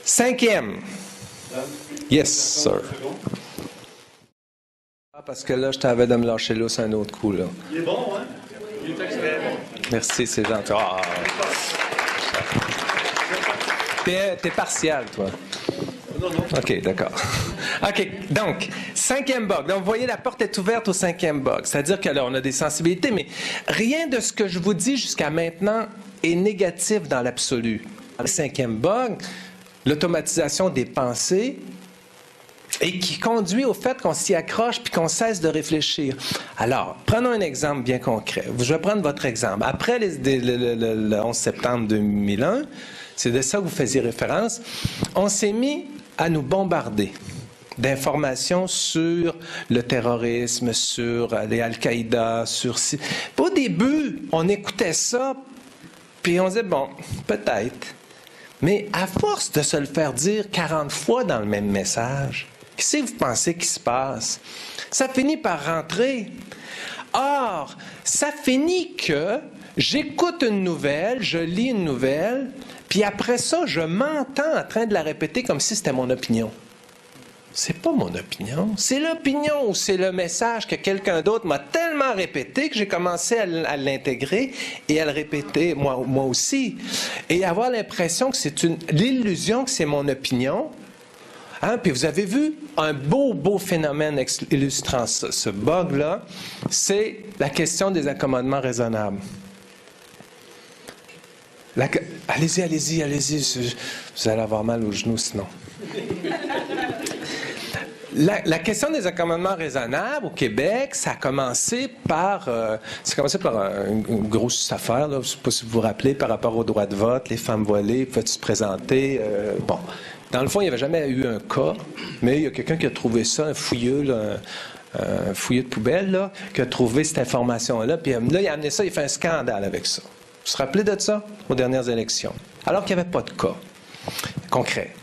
5e. Yes, sir. Parce que là, je t'avais de me lâcher l'os un autre coup, là. Il est bon, hein? Il est excellent. Merci, c'est gentil. Oh. T'es partial, toi. Non. OK, d'accord. OK, donc, 5e bug. Donc, vous voyez, la porte est ouverte au 5e bug. C'est-à-dire que là, on a des sensibilités, mais rien de ce que je vous dis jusqu'à maintenant est négatif dans l'absolu. Le 5e bug, l'automatisation des pensées, et qui conduit au fait qu'on s'y accroche puis qu'on cesse de réfléchir. Alors, prenons un exemple bien concret. Je vais prendre votre exemple. Après le 11 septembre 2001, c'est de ça que vous faisiez référence, on s'est mis à nous bombarder d'informations sur le terrorisme, sur les Al-Qaïda, sur... Au début, on écoutait ça, puis on disait, bon, peut-être. Mais à force de se le faire dire 40 fois dans le même message, qu'est-ce que vous pensez qui se passe? Ça finit par rentrer. Or, ça finit que j'écoute une nouvelle, je lis une nouvelle, puis après ça, je m'entends en train de la répéter comme si c'était mon opinion. C'est pas mon opinion. C'est l'opinion ou c'est le message que quelqu'un d'autre m'a tellement répété que j'ai commencé à l'intégrer et à le répéter moi aussi. Et avoir l'impression que c'est l'illusion que c'est mon opinion. Hein? Puis vous avez vu un beau phénomène illustrant ce bug-là, c'est la question des accommodements raisonnables. Allez-y, vous allez avoir mal aux genoux sinon. La question des accommodements raisonnables au Québec, ça a commencé par une grosse affaire, là, je ne sais pas si vous vous rappelez, par rapport au droit de vote, les femmes voilées, peuvent se présenter. Bon, dans le fond, il n'y avait jamais eu un cas, mais il y a quelqu'un qui a trouvé ça, un fouilleux, là, un fouilleux de poubelle, là, qui a trouvé cette information-là, puis là, il a amené ça, il a fait un scandale avec ça. Vous vous rappelez de ça aux dernières élections? Alors qu'il n'y avait pas de cas concret.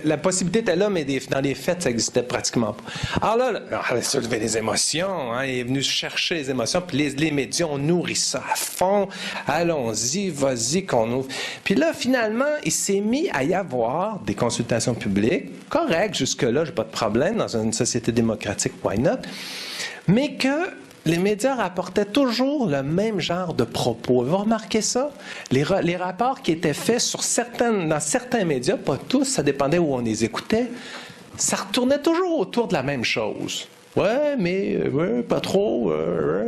La possibilité était là, mais dans les faits, ça n'existait pratiquement pas. Alors là, il a soulevé les émotions, hein, il est venu chercher les émotions, puis les médias ont nourri ça à fond. Allons-y, vas-y, qu'on ouvre. Puis là, finalement, il s'est mis à y avoir des consultations publiques, correct, jusque-là, j'ai pas de problème, dans une société démocratique, why not? Mais que les médias rapportaient toujours le même genre de propos. Vous remarquez ça? Les rapports qui étaient faits dans certains médias, pas tous, ça dépendait où on les écoutait, ça retournait toujours autour de la même chose. Ouais, mais pas trop.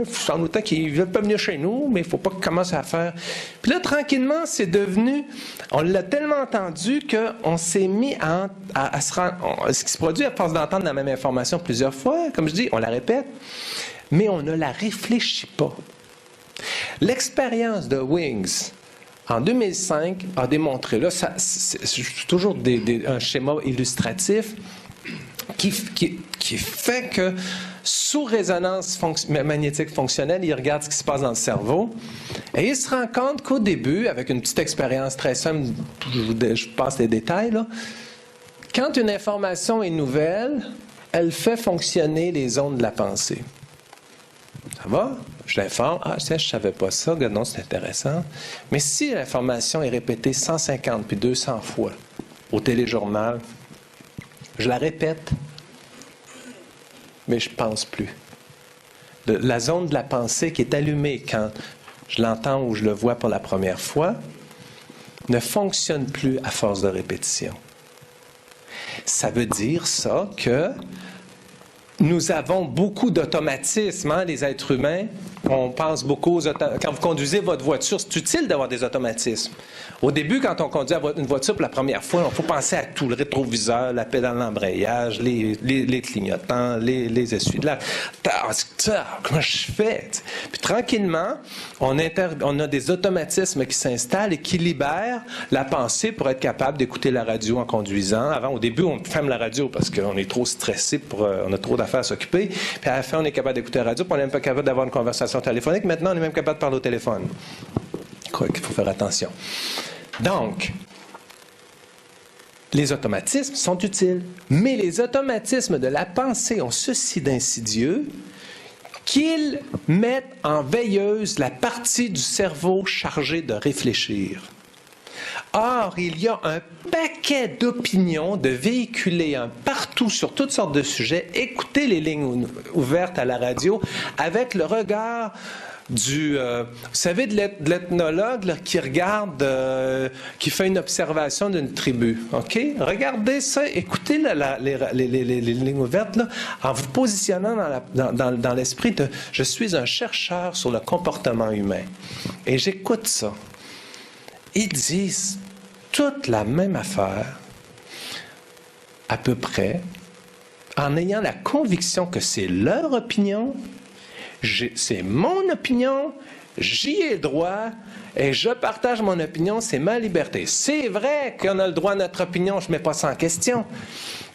Sans autant qu'ils veulent pas venir chez nous, mais il faut pas qu'ils commencent à faire. Puis là, tranquillement, c'est devenu. On l'a tellement entendu qu'on s'est mis à se rendre. Ce qui se produit à force d'entendre la même information plusieurs fois, comme je dis, on la répète, mais on ne la réfléchit pas. L'expérience de Wings en 2005 a démontré, là, c'est toujours un schéma illustratif, qui fait que, sous résonance magnétique fonctionnelle, il regarde ce qui se passe dans le cerveau et il se rend compte qu'au début, avec une petite expérience très simple, je passe les détails, là, quand une information est nouvelle, elle fait fonctionner les ondes de la pensée. Ça va? Je l'informe. Ah, je ne savais pas ça. Non, c'est intéressant. Mais si l'information est répétée 150 puis 200 fois au téléjournal, je la répète, mais je ne pense plus. La zone de la pensée qui est allumée quand je l'entends ou je le vois pour la première fois ne fonctionne plus à force de répétition. Ça veut dire ça que nous avons beaucoup d'automatismes, hein, les êtres humains. On pense beaucoup aux quand vous conduisez votre voiture, c'est utile d'avoir des automatismes. Au début, quand on conduit une voiture pour la première fois, il faut penser à tout, le rétroviseur, la pédale d'embrayage, les clignotants, les essuie-glaces. Comment je fais? Puis tranquillement, on a des automatismes qui s'installent et qui libèrent la pensée pour être capable d'écouter la radio en conduisant. Au début, on ferme la radio parce qu'on est trop stressé, on a trop d'affaires à s'occuper. Puis à la fin, on est capable d'écouter la radio, puis on n'est même pas capable d'avoir une conversation téléphonique. Maintenant, on est même capable de parler au téléphone. Quoi qu'il faut faire attention. Donc, les automatismes sont utiles, mais les automatismes de la pensée ont ceci d'insidieux qu'ils mettent en veilleuse la partie du cerveau chargée de réfléchir. Or, il y a un paquet d'opinions de véhiculées partout sur toutes sortes de sujets. Écoutez les lignes ouvertes à la radio avec le regard vous savez, de l'ethnologue là, qui regarde, qui fait une observation d'une tribu. OK? Regardez ça, écoutez les lignes ouvertes là, en vous positionnant dans l'esprit de « je suis un chercheur sur le comportement humain ». Et j'écoute ça. Ils disent toute la même affaire, à peu près, en ayant la conviction que c'est leur opinion. C'est mon opinion, j'y ai droit et je partage mon opinion, c'est ma liberté. C'est vrai qu'on a le droit à notre opinion, je ne mets pas ça en question.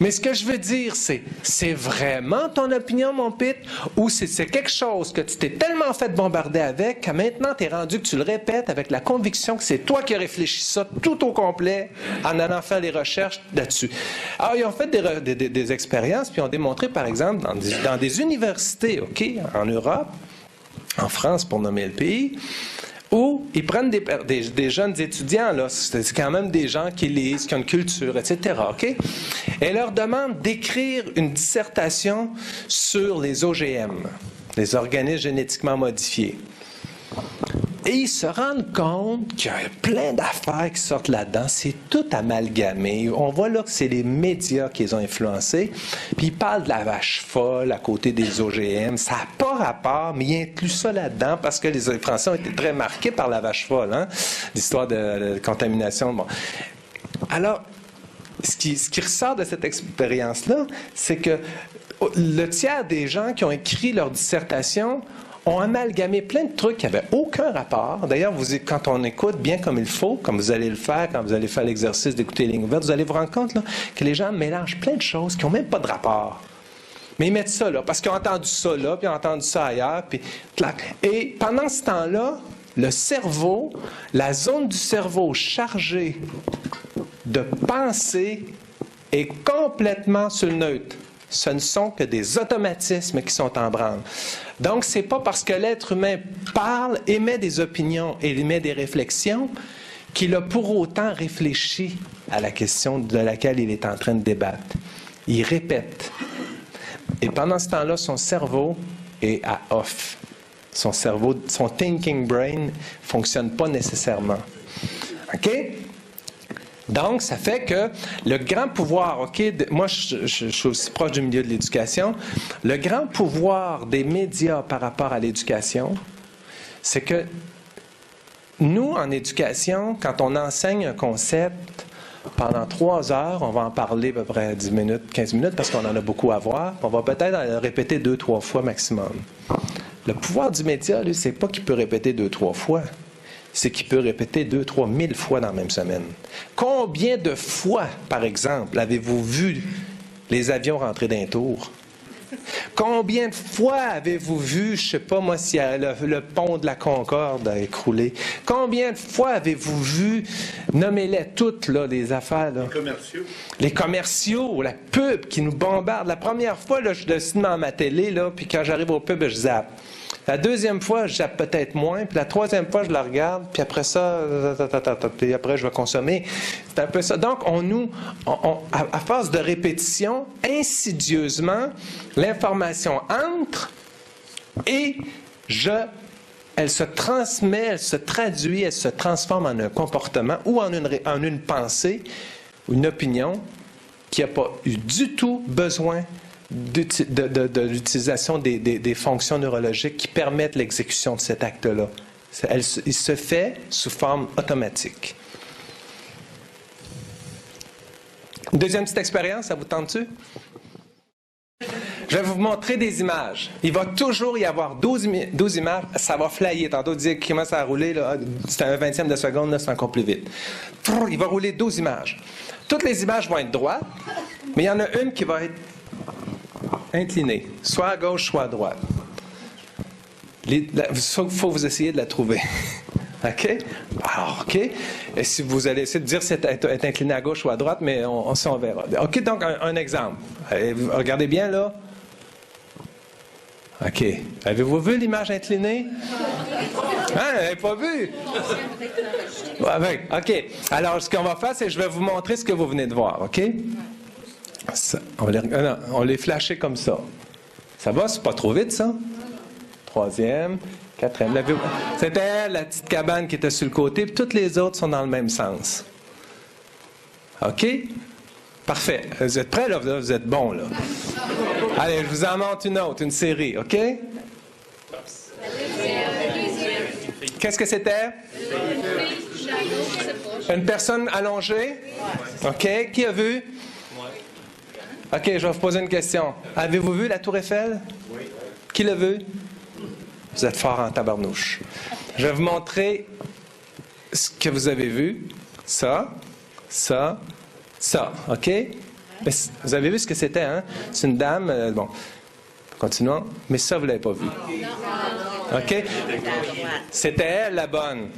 Mais ce que je veux dire, c'est vraiment ton opinion, mon Pete, ou c'est quelque chose que tu t'es tellement fait bombarder avec que maintenant tu es rendu que tu le répètes avec la conviction que c'est toi qui as réfléchi ça tout au complet en allant faire les recherches là-dessus. Alors, ils ont fait des expériences, puis ils ont démontré, par exemple, dans des universités, OK, en Europe, en France, pour nommer le pays, où ils prennent des jeunes étudiants, là, c'est quand même des gens qui lisent, qui ont une culture, etc., OK? Et leur demandent d'écrire une dissertation sur les OGM, les organismes génétiquement modifiés. Et ils se rendent compte qu'il y a plein d'affaires qui sortent là-dedans. C'est tout amalgamé. On voit là que c'est les médias qui les ont influencés. Puis ils parlent de la vache folle à côté des OGM. Ça n'a pas rapport, mais ils incluent ça là-dedans parce que les Français ont été très marqués par la vache folle, hein? L'histoire de contamination. Bon. Alors, ce qui ressort de cette expérience-là, c'est que le tiers des gens qui ont écrit leur dissertation ont amalgamé plein de trucs qui n'avaient aucun rapport. D'ailleurs, quand on écoute bien comme il faut, comme vous allez le faire, quand vous allez faire l'exercice d'écouter les lignes ouvertes, vous allez vous rendre compte là, que les gens mélangent plein de choses qui n'ont même pas de rapport. Mais ils mettent ça là, parce qu'ils ont entendu ça là, puis ils ont entendu ça ailleurs, puis clac. Et pendant ce temps-là, le cerveau, la zone du cerveau chargée de pensée est complètement sur le neutre. Ce ne sont que des automatismes qui sont en branle. Donc, ce n'est pas parce que l'être humain parle, émet des opinions et émet des réflexions qu'il a pour autant réfléchi à la question de laquelle il est en train de débattre. Il répète. Et pendant ce temps-là, son cerveau est à off. Son cerveau, son thinking brain ne fonctionne pas nécessairement. OK? Donc, ça fait que le grand pouvoir, OK, moi je suis aussi proche du milieu de l'éducation, le grand pouvoir des médias par rapport à l'éducation, c'est que nous, en éducation, quand on enseigne un concept pendant 3 heures, on va en parler à peu près 10 minutes, 15 minutes, parce qu'on en a beaucoup à voir, on va peut-être le répéter 2-3 fois maximum. Le pouvoir du média, lui, c'est pas qu'il peut répéter 2-3 fois. C'est qu'il peut répéter 2-3 000 fois dans la même semaine. Combien de fois, par exemple, avez-vous vu les avions rentrer d'un tour? Combien de fois avez-vous vu, je ne sais pas moi, si le pont de la Concorde a écroulé? Combien de fois avez-vous vu, nommez-les toutes, là, les affaires? Là. Les commerciaux. Les commerciaux, la pub qui nous bombarde. La première fois, là, je dessine dans ma télé, là, puis quand j'arrive au pub, je zappe. La deuxième fois, je zappe peut-être moins, puis la troisième fois, je la regarde, puis après ça, puis après, je vais consommer. C'est un peu ça. Donc, à force de répétition, insidieusement, l'information entre et elle se transmet, elle se traduit, elle se transforme en un comportement ou en une pensée, une opinion qui n'a pas eu du tout besoin de l'utilisation des fonctions neurologiques qui permettent l'exécution de cet acte-là. Il se fait sous forme automatique. Deuxième petite expérience, ça vous tente-tu? Je vais vous montrer des images. Il va toujours y avoir 12 images. Ça va flyer. Tantôt, dire qu'il commence à rouler, là, c'est un 20e de seconde, là, c'est encore plus vite. Il va rouler 12 images. Toutes les images vont être droites, mais il y en a une qui va être inclinée, soit à gauche, soit à droite. Il faut vous essayer de la trouver. OK? Alors, OK. Et si vous allez essayer de dire si elle est inclinée à gauche ou à droite, mais on verra. OK, donc un exemple. Regardez bien, là. OK. Avez-vous vu l'image inclinée? Hein? Vous n'avez pas vu? OK. Alors, ce qu'on va faire, c'est que je vais vous montrer ce que vous venez de voir. OK? Ça, on les flashait comme ça. Ça va? C'est pas trop vite, ça? 3e, 4e. C'était elle, la petite cabane qui était sur le côté, puis toutes les autres sont dans le même sens. OK? Parfait. Vous êtes prêts, là? Vous êtes bons, là. Allez, je vous en montre une autre, une série. OK? Qu'est-ce que c'était? Une personne allongée? OK. Qui a vu? OK, je vais vous poser une question. Avez-vous vu la Tour Eiffel? Oui. Qui l'a vu? Vous êtes fort en tabarnouche. Je vais vous montrer ce que vous avez vu. Ça. OK? Mais vous avez vu ce que c'était, hein? C'est une dame. Bon, continuons. Mais ça, vous ne l'avez pas vu. OK? C'était elle, la bonne.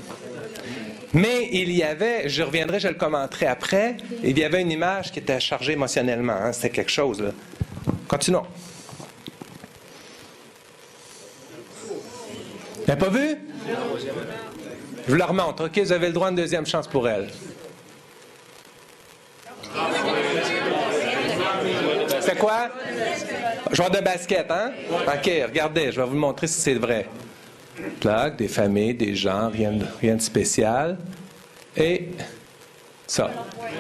Mais il y avait, je reviendrai, je le commenterai après, il y avait une image qui était chargée émotionnellement. Hein? C'était quelque chose, là. Continuons. Vous n'avez pas vu? Je vous la remontre. OK, vous avez le droit à une deuxième chance pour elle. C'est quoi? Joueur de basket, hein? OK, regardez, je vais vous le montrer si c'est vrai. Plaques, des familles, des gens, rien de spécial. Et ça.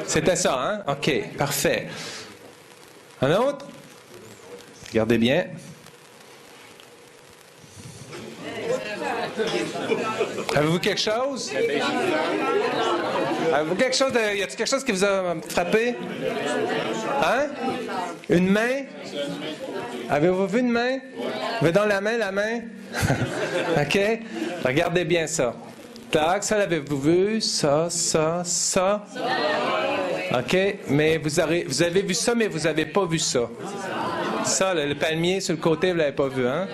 C'était ça, hein? OK, parfait. Un autre? Regardez bien. Avez-vous quelque chose? Avez-vous quelque chose y a-t-il quelque chose qui vous a frappé? Hein? Une main? Avez-vous vu une main? Vous avez dans la main? OK? Regardez bien ça. Tac, ça l'avez-vous vu? Ça. OK? Mais vous avez vu ça, mais vous n'avez pas vu ça. Ça, le palmier sur le côté, vous ne l'avez pas vu, hein?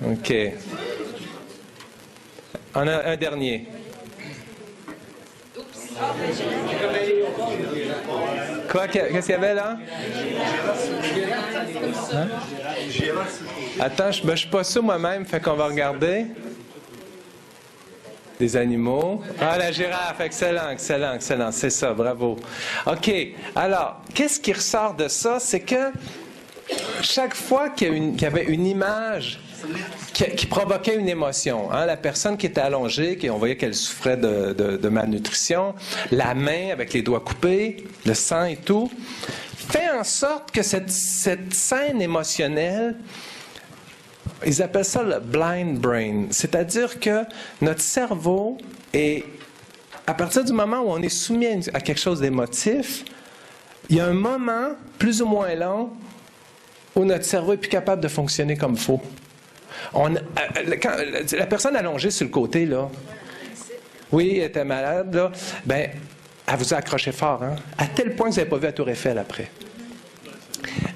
OK. On a un dernier. Quoi? Qu'est-ce qu'il y avait là? Hein? Attends, je ne suis pas sûr moi-même, fait qu'on va regarder. Des animaux. Ah, la girafe, excellent. C'est ça, bravo. OK, alors, qu'est-ce qui ressort de ça? C'est que chaque fois qu'il y avait une image qui provoquait une émotion. Hein? La personne qui était allongée, on voyait qu'elle souffrait de malnutrition, la main avec les doigts coupés, le sang et tout, fait en sorte que cette scène émotionnelle, ils appellent ça le blind brain. C'est-à-dire que notre cerveau est, à partir du moment où on est soumis à quelque chose d'émotif, il y a un moment, plus ou moins long, où notre cerveau est plus capable de fonctionner comme il faut. Quand la personne allongée sur le côté, là, oui, elle était malade, là, ben, elle vous a accroché fort, hein? À tel point que vous n'avez pas vu la Tour Eiffel après.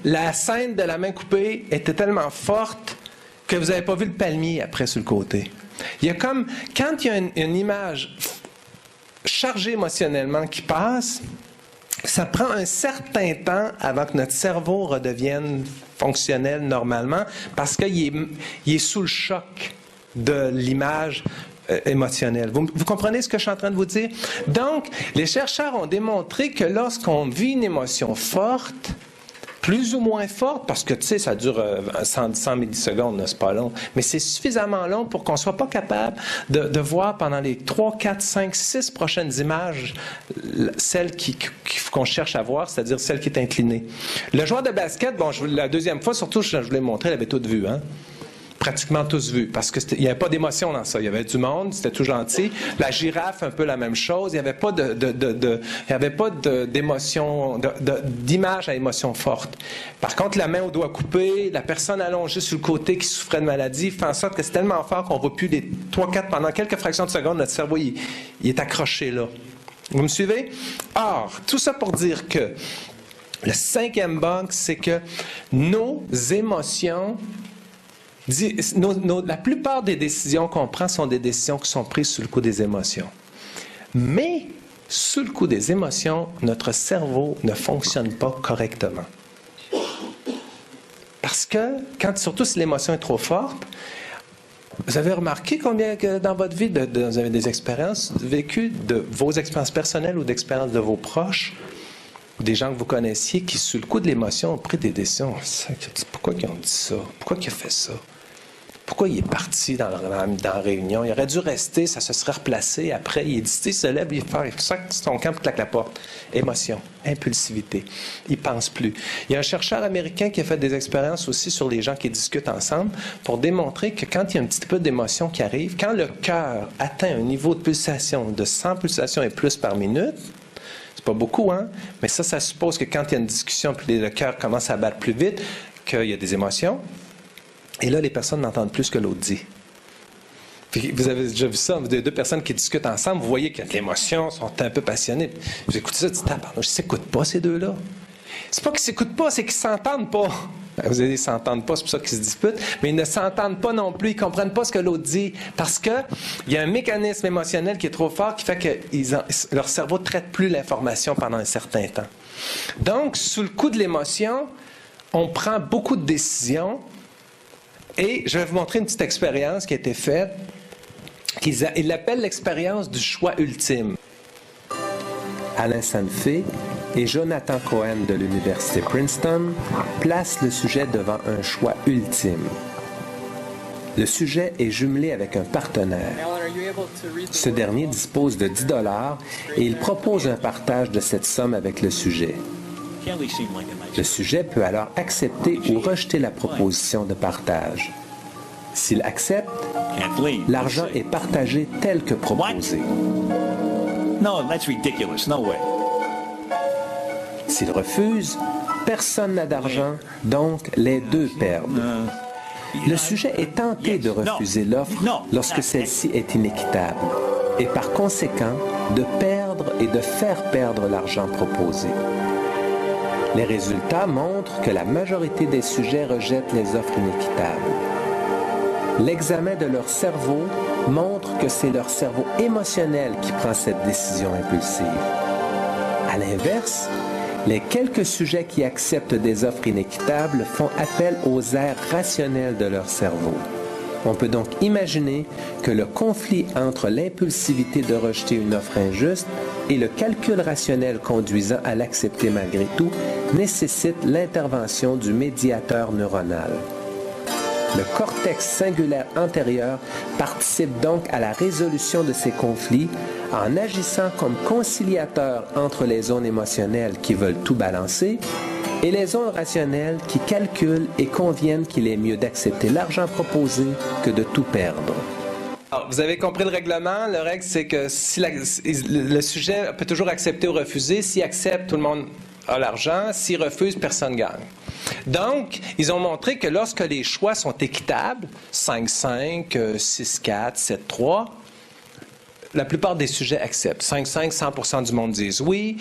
La scène de la main coupée était tellement forte que vous n'avez pas vu le palmier après sur le côté. Il y a comme, quand il y a une image chargée émotionnellement qui passe, ça prend un certain temps avant que notre cerveau redevienne fonctionnel normalement parce qu'il est sous le choc de l'image émotionnelle. Vous comprenez ce que je suis en train de vous dire? Donc, les chercheurs ont démontré que lorsqu'on vit une émotion forte, plus ou moins forte, parce que, tu sais, ça dure 100 millisecondes, c'est pas long, mais c'est suffisamment long pour qu'on ne soit pas capable de voir pendant les 3, 4, 5, 6 prochaines images celle qu'on cherche à voir, c'est-à-dire celle qui est inclinée. Le joueur de basket, bon, la deuxième fois, surtout, je vous l'ai montré, il avait tout vu, hein? Pratiquement tous vus, parce qu'il n'y avait pas d'émotion dans ça. Il y avait du monde, c'était tout gentil. La girafe, un peu la même chose. Il n'y avait pas d'émotion, d'image à émotion forte. Par contre, la main au doigt coupé, la personne allongée sur le côté qui souffrait de maladie, fait en sorte que c'est tellement fort qu'on ne voit plus les 3-4, pendant quelques fractions de secondes, notre cerveau, il est accroché là. Vous me suivez? Or, tout ça pour dire que le 5e bug, c'est que nos émotions... la plupart des décisions qu'on prend sont des décisions qui sont prises sous le coup des émotions. Mais, sous le coup des émotions, notre cerveau ne fonctionne pas correctement. Parce que, surtout si l'émotion est trop forte, vous avez remarqué combien que dans votre vie, vous avez des expériences vécues, de vos expériences personnelles ou d'expériences de vos proches, des gens que vous connaissiez qui, sous le coup de l'émotion, ont pris des décisions. Pourquoi ils ont dit ça? Pourquoi il a fait ça? Pourquoi il est parti dans la réunion? Il aurait dû rester, ça se serait replacé. Après, il se lève, il fait son camp, il claque la porte. Émotion, impulsivité. Il ne pense plus. Il y a un chercheur américain qui a fait des expériences aussi sur les gens qui discutent ensemble pour démontrer que quand il y a un petit peu d'émotion qui arrive, quand le cœur atteint un niveau de pulsation de 100 pulsations et plus par minute, c'est pas beaucoup, hein? Mais ça suppose que quand il y a une discussion puis le cœur commence à battre plus vite, qu'il y a des émotions. Et là, les personnes n'entendent plus ce que l'autre dit. Puis vous avez déjà vu ça, vous avez deux personnes qui discutent ensemble, vous voyez qu'il y a de l'émotion, sont un peu passionnés. Vous écoutez ça, vous dites, je ne s'écoute pas ces deux-là. C'est pas qu'ils ne s'écoutent pas, c'est qu'ils ne s'entendent pas. Vous allez, ils ne s'entendent pas, c'est pour ça qu'ils se disputent, mais ils ne s'entendent pas non plus, ils ne comprennent pas ce que l'autre dit, parce qu'il y a un mécanisme émotionnel qui est trop fort, qui fait que leur cerveau ne traite plus l'information pendant un certain temps. Donc, sous le coup de l'émotion, on prend beaucoup de décisions, et je vais vous montrer une petite expérience qui a été faite, ils l'appellent l'expérience du choix ultime. Alain Sanfé et Jonathan Cohen de l'Université Princeton placent le sujet devant un choix ultime. Le sujet est jumelé avec un partenaire. Ce dernier dispose de 10 $ et il propose un partage de cette somme avec le sujet. Le sujet peut alors accepter ou rejeter la proposition de partage. S'il accepte, l'argent est partagé tel que proposé. No, that's ridiculous. No way. S'il refuse, personne n'a d'argent, donc les deux perdent. Le sujet est tenté de refuser l'offre lorsque celle-ci est inéquitable et par conséquent de perdre et de faire perdre l'argent proposé. Les résultats montrent que la majorité des sujets rejettent les offres inéquitables. L'examen de leur cerveau montre que c'est leur cerveau émotionnel qui prend cette décision impulsive. À l'inverse, les quelques sujets qui acceptent des offres inéquitables font appel aux aires rationnelles de leur cerveau. On peut donc imaginer que le conflit entre l'impulsivité de rejeter une offre injuste et le calcul rationnel conduisant à l'accepter malgré tout nécessite l'intervention du médiateur neuronal. Le cortex singulaire antérieur participe donc à la résolution de ces conflits en agissant comme conciliateur entre les zones émotionnelles qui veulent tout balancer et les zones rationnelles qui calculent et conviennent qu'il est mieux d'accepter l'argent proposé que de tout perdre. Alors, vous avez compris le règlement. La règle, c'est que si le sujet peut toujours accepter ou refuser. S'il accepte, tout le monde a l'argent. S'il refuse, personne ne gagne. Donc, ils ont montré que lorsque les choix sont équitables, 5-5, 6-4, 7-3, la plupart des sujets acceptent. 5-5, 100% du monde disent oui.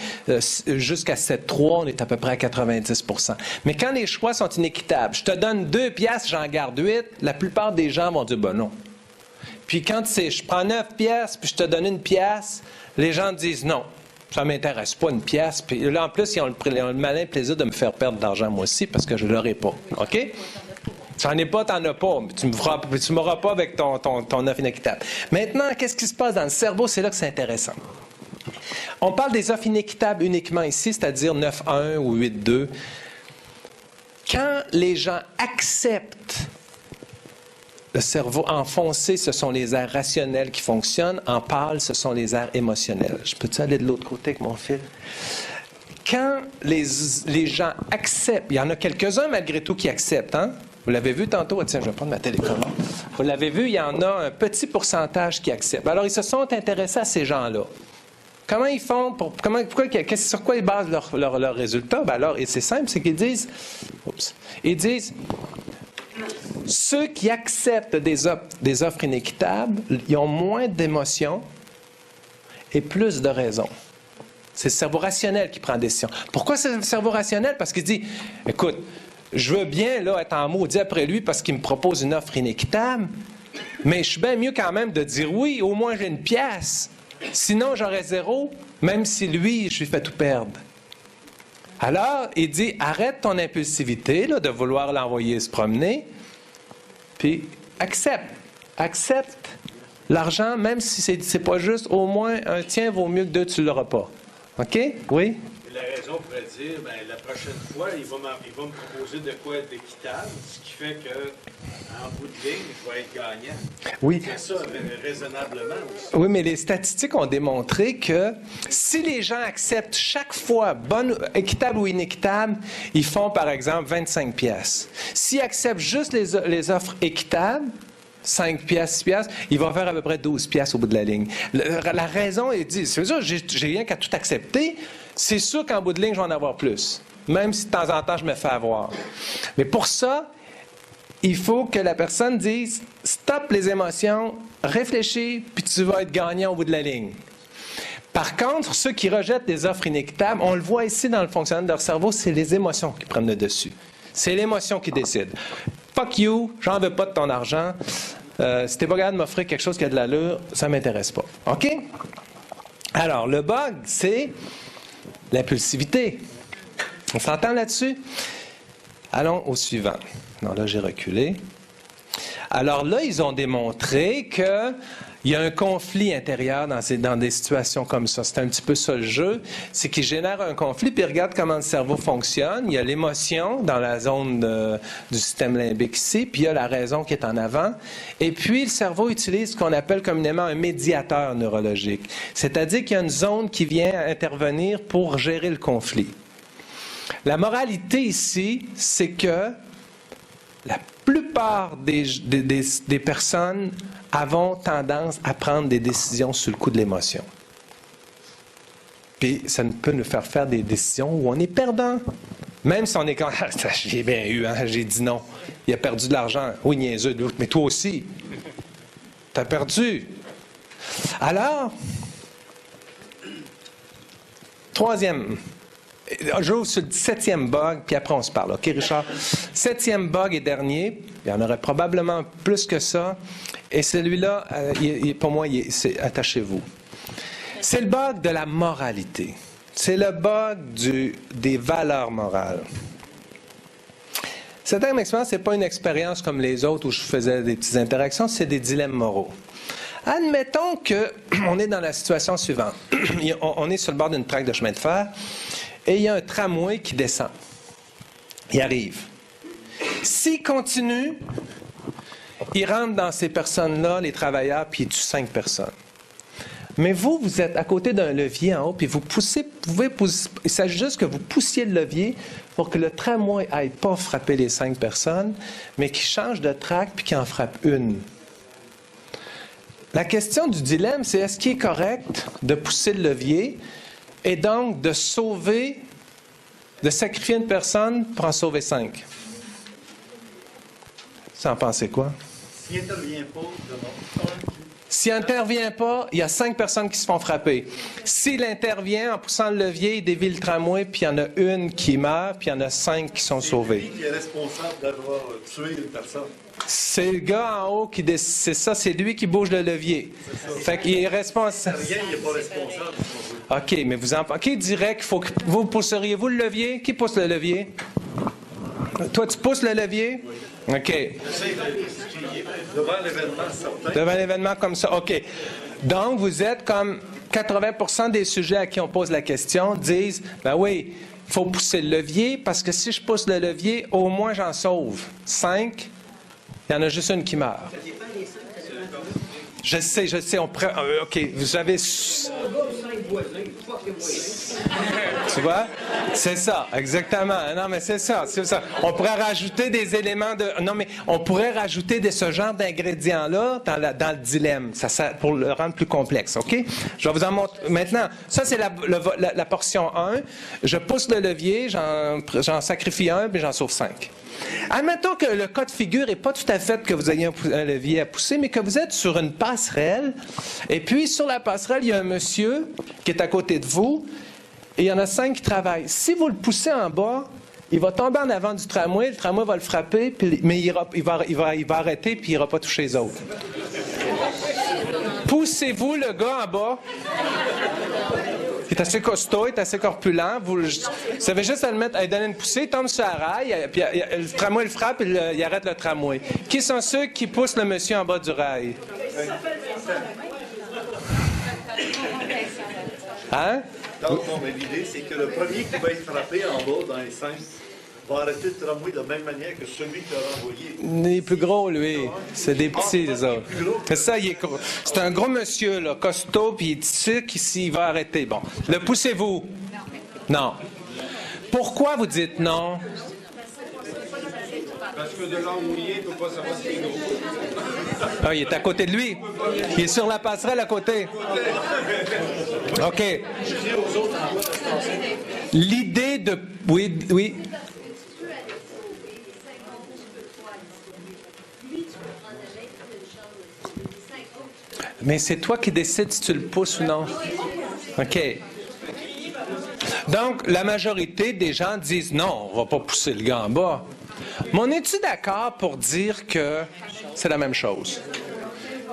Jusqu'à 7-3, on est à peu près à 90%. Mais quand les choix sont inéquitables, je te donne 2 piastres, j'en garde 8, la plupart des gens vont dire ben non. Puis quand c'est je prends 9 piastres, puis je te donne 1 piastre, les gens disent non. Ça ne m'intéresse pas, 1 piastre. Puis là, en plus, ils ont le malin plaisir de me faire perdre d'argent, moi aussi, parce que je ne l'aurai pas. OK? J'en ai pas, t'en as pas. Tu ne m'auras pas avec ton offre inéquitable. Maintenant, qu'est-ce qui se passe dans le cerveau? C'est là que c'est intéressant. On parle des offres inéquitables uniquement ici, c'est-à-dire 9-1 ou 8-2. Quand les gens acceptent le cerveau enfoncé, ce sont les aires rationnelles qui fonctionnent. En pâle, ce sont les aires émotionnelles. Je peux-tu aller de l'autre côté avec mon fil? Quand les gens acceptent, il y en a quelques-uns malgré tout qui acceptent, hein? Vous l'avez vu tantôt? Tiens, je vais prendre ma télécommande. Vous l'avez vu, il y en a un petit pourcentage qui acceptent. Alors, ils se sont intéressés à ces gens-là. Comment ils font? Sur quoi ils basent leurs résultats? Ben alors, et c'est simple, c'est qu'ils disent... Ils disent... Ceux qui acceptent des offres inéquitables, ils ont moins d'émotions et plus de raisons. C'est le cerveau rationnel qui prend la décision. Pourquoi c'est le cerveau rationnel? Parce qu'il dit, écoute, je veux bien là, être en maudit après lui parce qu'il me propose une offre inéquitable, mais je suis bien mieux quand même de dire oui, au moins j'ai 1 pièce. Sinon, j'aurais 0, même si lui, je lui fais tout perdre. Alors, il dit, arrête ton impulsivité là, de vouloir l'envoyer se promener, puis accepte l'argent, même si c'est pas juste, au moins un tien vaut mieux que 2, tu ne l'auras pas. OK? Oui? La raison pourrait dire, bien, la prochaine fois, il va me proposer de quoi être équitable, ce qui fait qu'en bout de ligne, je vais être gagnant. Oui. C'est ça, raisonnablement aussi. Oui, mais les statistiques ont démontré que si les gens acceptent chaque fois, équitable ou inéquitable, ils font, par exemple, 25 piastres. S'ils acceptent juste les offres équitables, 5 piastres, 6 piastres, il va faire à peu près 12 piastres au bout de la ligne. La raison est dit, c'est sûr, j'ai rien qu'à tout accepter, c'est sûr qu'en bout de ligne, je vais en avoir plus. Même si de temps en temps, je me fais avoir. Mais pour ça, il faut que la personne dise « Stop les émotions, réfléchis, puis tu vas être gagnant au bout de la ligne. » Par contre, ceux qui rejettent des offres inéquitables, on le voit ici dans le fonctionnement de leur cerveau, c'est les émotions qui prennent le dessus. C'est l'émotion qui décide. « Fuck you, j'en veux pas de ton argent. Si t'es pas capable de m'offrir quelque chose qui a de l'allure, ça m'intéresse pas. » OK? Alors, le bug, c'est l'impulsivité. On s'entend là-dessus? Allons au suivant. Non, là, j'ai reculé. Alors là, ils ont démontré qu'il y a un conflit intérieur dans des situations comme ça. C'est un petit peu ça le jeu. C'est qu'ils génèrent un conflit, puis ils regardent comment le cerveau fonctionne. Il y a l'émotion dans la zone du système limbique ici, puis il y a la raison qui est en avant. Et puis, le cerveau utilise ce qu'on appelle communément un médiateur neurologique. C'est-à-dire qu'il y a une zone qui vient intervenir pour gérer le conflit. La moralité ici, c'est que la plupart des personnes avons tendance à prendre des décisions sous le coup de l'émotion. Puis ça peut nous faire des décisions où on est perdant. Même si on est quand j'ai bien eu, hein, j'ai dit non. Il a perdu de l'argent. Oui, niaiseux de l'autre, mais toi aussi. T'as perdu. Alors, troisième. J'ouvre sur le 7e bug, puis après on se parle. OK, Richard? 7e bug et dernier. Il y en aurait probablement plus que ça. Et celui-là, pour moi, c'est attachez-vous. C'est le bug de la moralité. C'est le bug des valeurs morales. Cette expérience, ce n'est pas une expérience comme les autres où je faisais des petites interactions, c'est des dilemmes moraux. Admettons qu'on est dans la situation suivante. On est sur le bord d'une traque de chemin de fer. Et il y a un tramway qui descend. Il arrive. S'il continue, il rentre dans ces personnes-là, les travailleurs, puis il tue 5 personnes. Mais vous êtes à côté d'un levier en haut, puis vous poussez, il s'agit juste que vous poussiez le levier pour que le tramway n'aille pas frapper les 5 personnes, mais qu'il change de track puis qu'il en frappe une. La question du dilemme, c'est est-ce qu'il est correct de pousser le levier et donc de sauver, de sacrifier une personne pour en sauver 5? Vous en pensez quoi? S'il n'intervient pas, S'il n'intervient pas, il y a 5 personnes qui se font frapper. S'il intervient en poussant le levier, il dévie le tramway, puis il y en a une qui meurt, puis il y en a 5 qui sont sauvés. qui est responsable d'avoir tué une personne? C'est le gars en haut qui décide. C'est ça, c'est lui qui bouge le levier. Fait qu'il est responsable. Rien, il n'est pas responsable. OK, mais qui dirait qu'il faut que vous pousseriez-vous le levier? Qui pousse le levier? Toi, tu pousses le levier? OK. Devant l'événement certain. Devant l'événement comme ça. OK. Donc, vous êtes comme 80% des sujets à qui on pose la question disent, ben oui, il faut pousser le levier parce que si je pousse le levier, au moins j'en sauve 5. Il y en a juste une qui meurt. Je sais, on prend... OK, vous avez... Tu vois? C'est ça, exactement. Non, mais c'est ça. On pourrait rajouter des éléments de... Non, mais on pourrait rajouter ce genre d'ingrédients-là dans le dilemme, pour le rendre plus complexe, OK? Je vais vous en montrer. Maintenant, ça, c'est la portion 1. Je pousse le levier, j'en sacrifie un, puis j'en sauve 5. Admettons que le cas de figure n'est pas tout à fait que vous ayez un levier à pousser, mais que vous êtes sur une passerelle, et puis sur la passerelle, il y a un monsieur qui est à côté de vous, et il y en a 5 qui travaillent. Si vous le poussez en bas, il va tomber en avant du tramway, le tramway va le frapper, mais il va arrêter, puis il n'ira pas toucher les autres. Poussez-vous le gars en bas. Il est assez costaud, il est assez corpulent. Vous savez juste à le mettre, à lui donner une poussée, il tombe sur la rail, puis le tramway le frappe, il arrête le tramway. Qui sont ceux qui poussent le monsieur en bas du rail? Hein? Donc, mais l'idée, c'est que le premier qui va être frappé en bas dans les 5 va arrêter le tramway de la même manière que celui qui l'a renvoyé. Il est plus gros, lui. C'est des petits, les autres. C'est ça, c'est un gros monsieur, là, costaud, puis il est sûr qu'il va arrêter. Bon. Le poussez-vous? Non. Pourquoi vous dites non? Parce que de là où il est, il ne peut pas savoir ce qu'il est gros. Ah, il est à côté de lui. Il est sur la passerelle à côté. OK. L'idée de... Oui. Mais c'est toi qui décides si tu le pousses ou non. OK. Donc, la majorité des gens disent non, on ne va pas pousser le gars en bas. Mais on est-tu d'accord pour dire que c'est la même chose?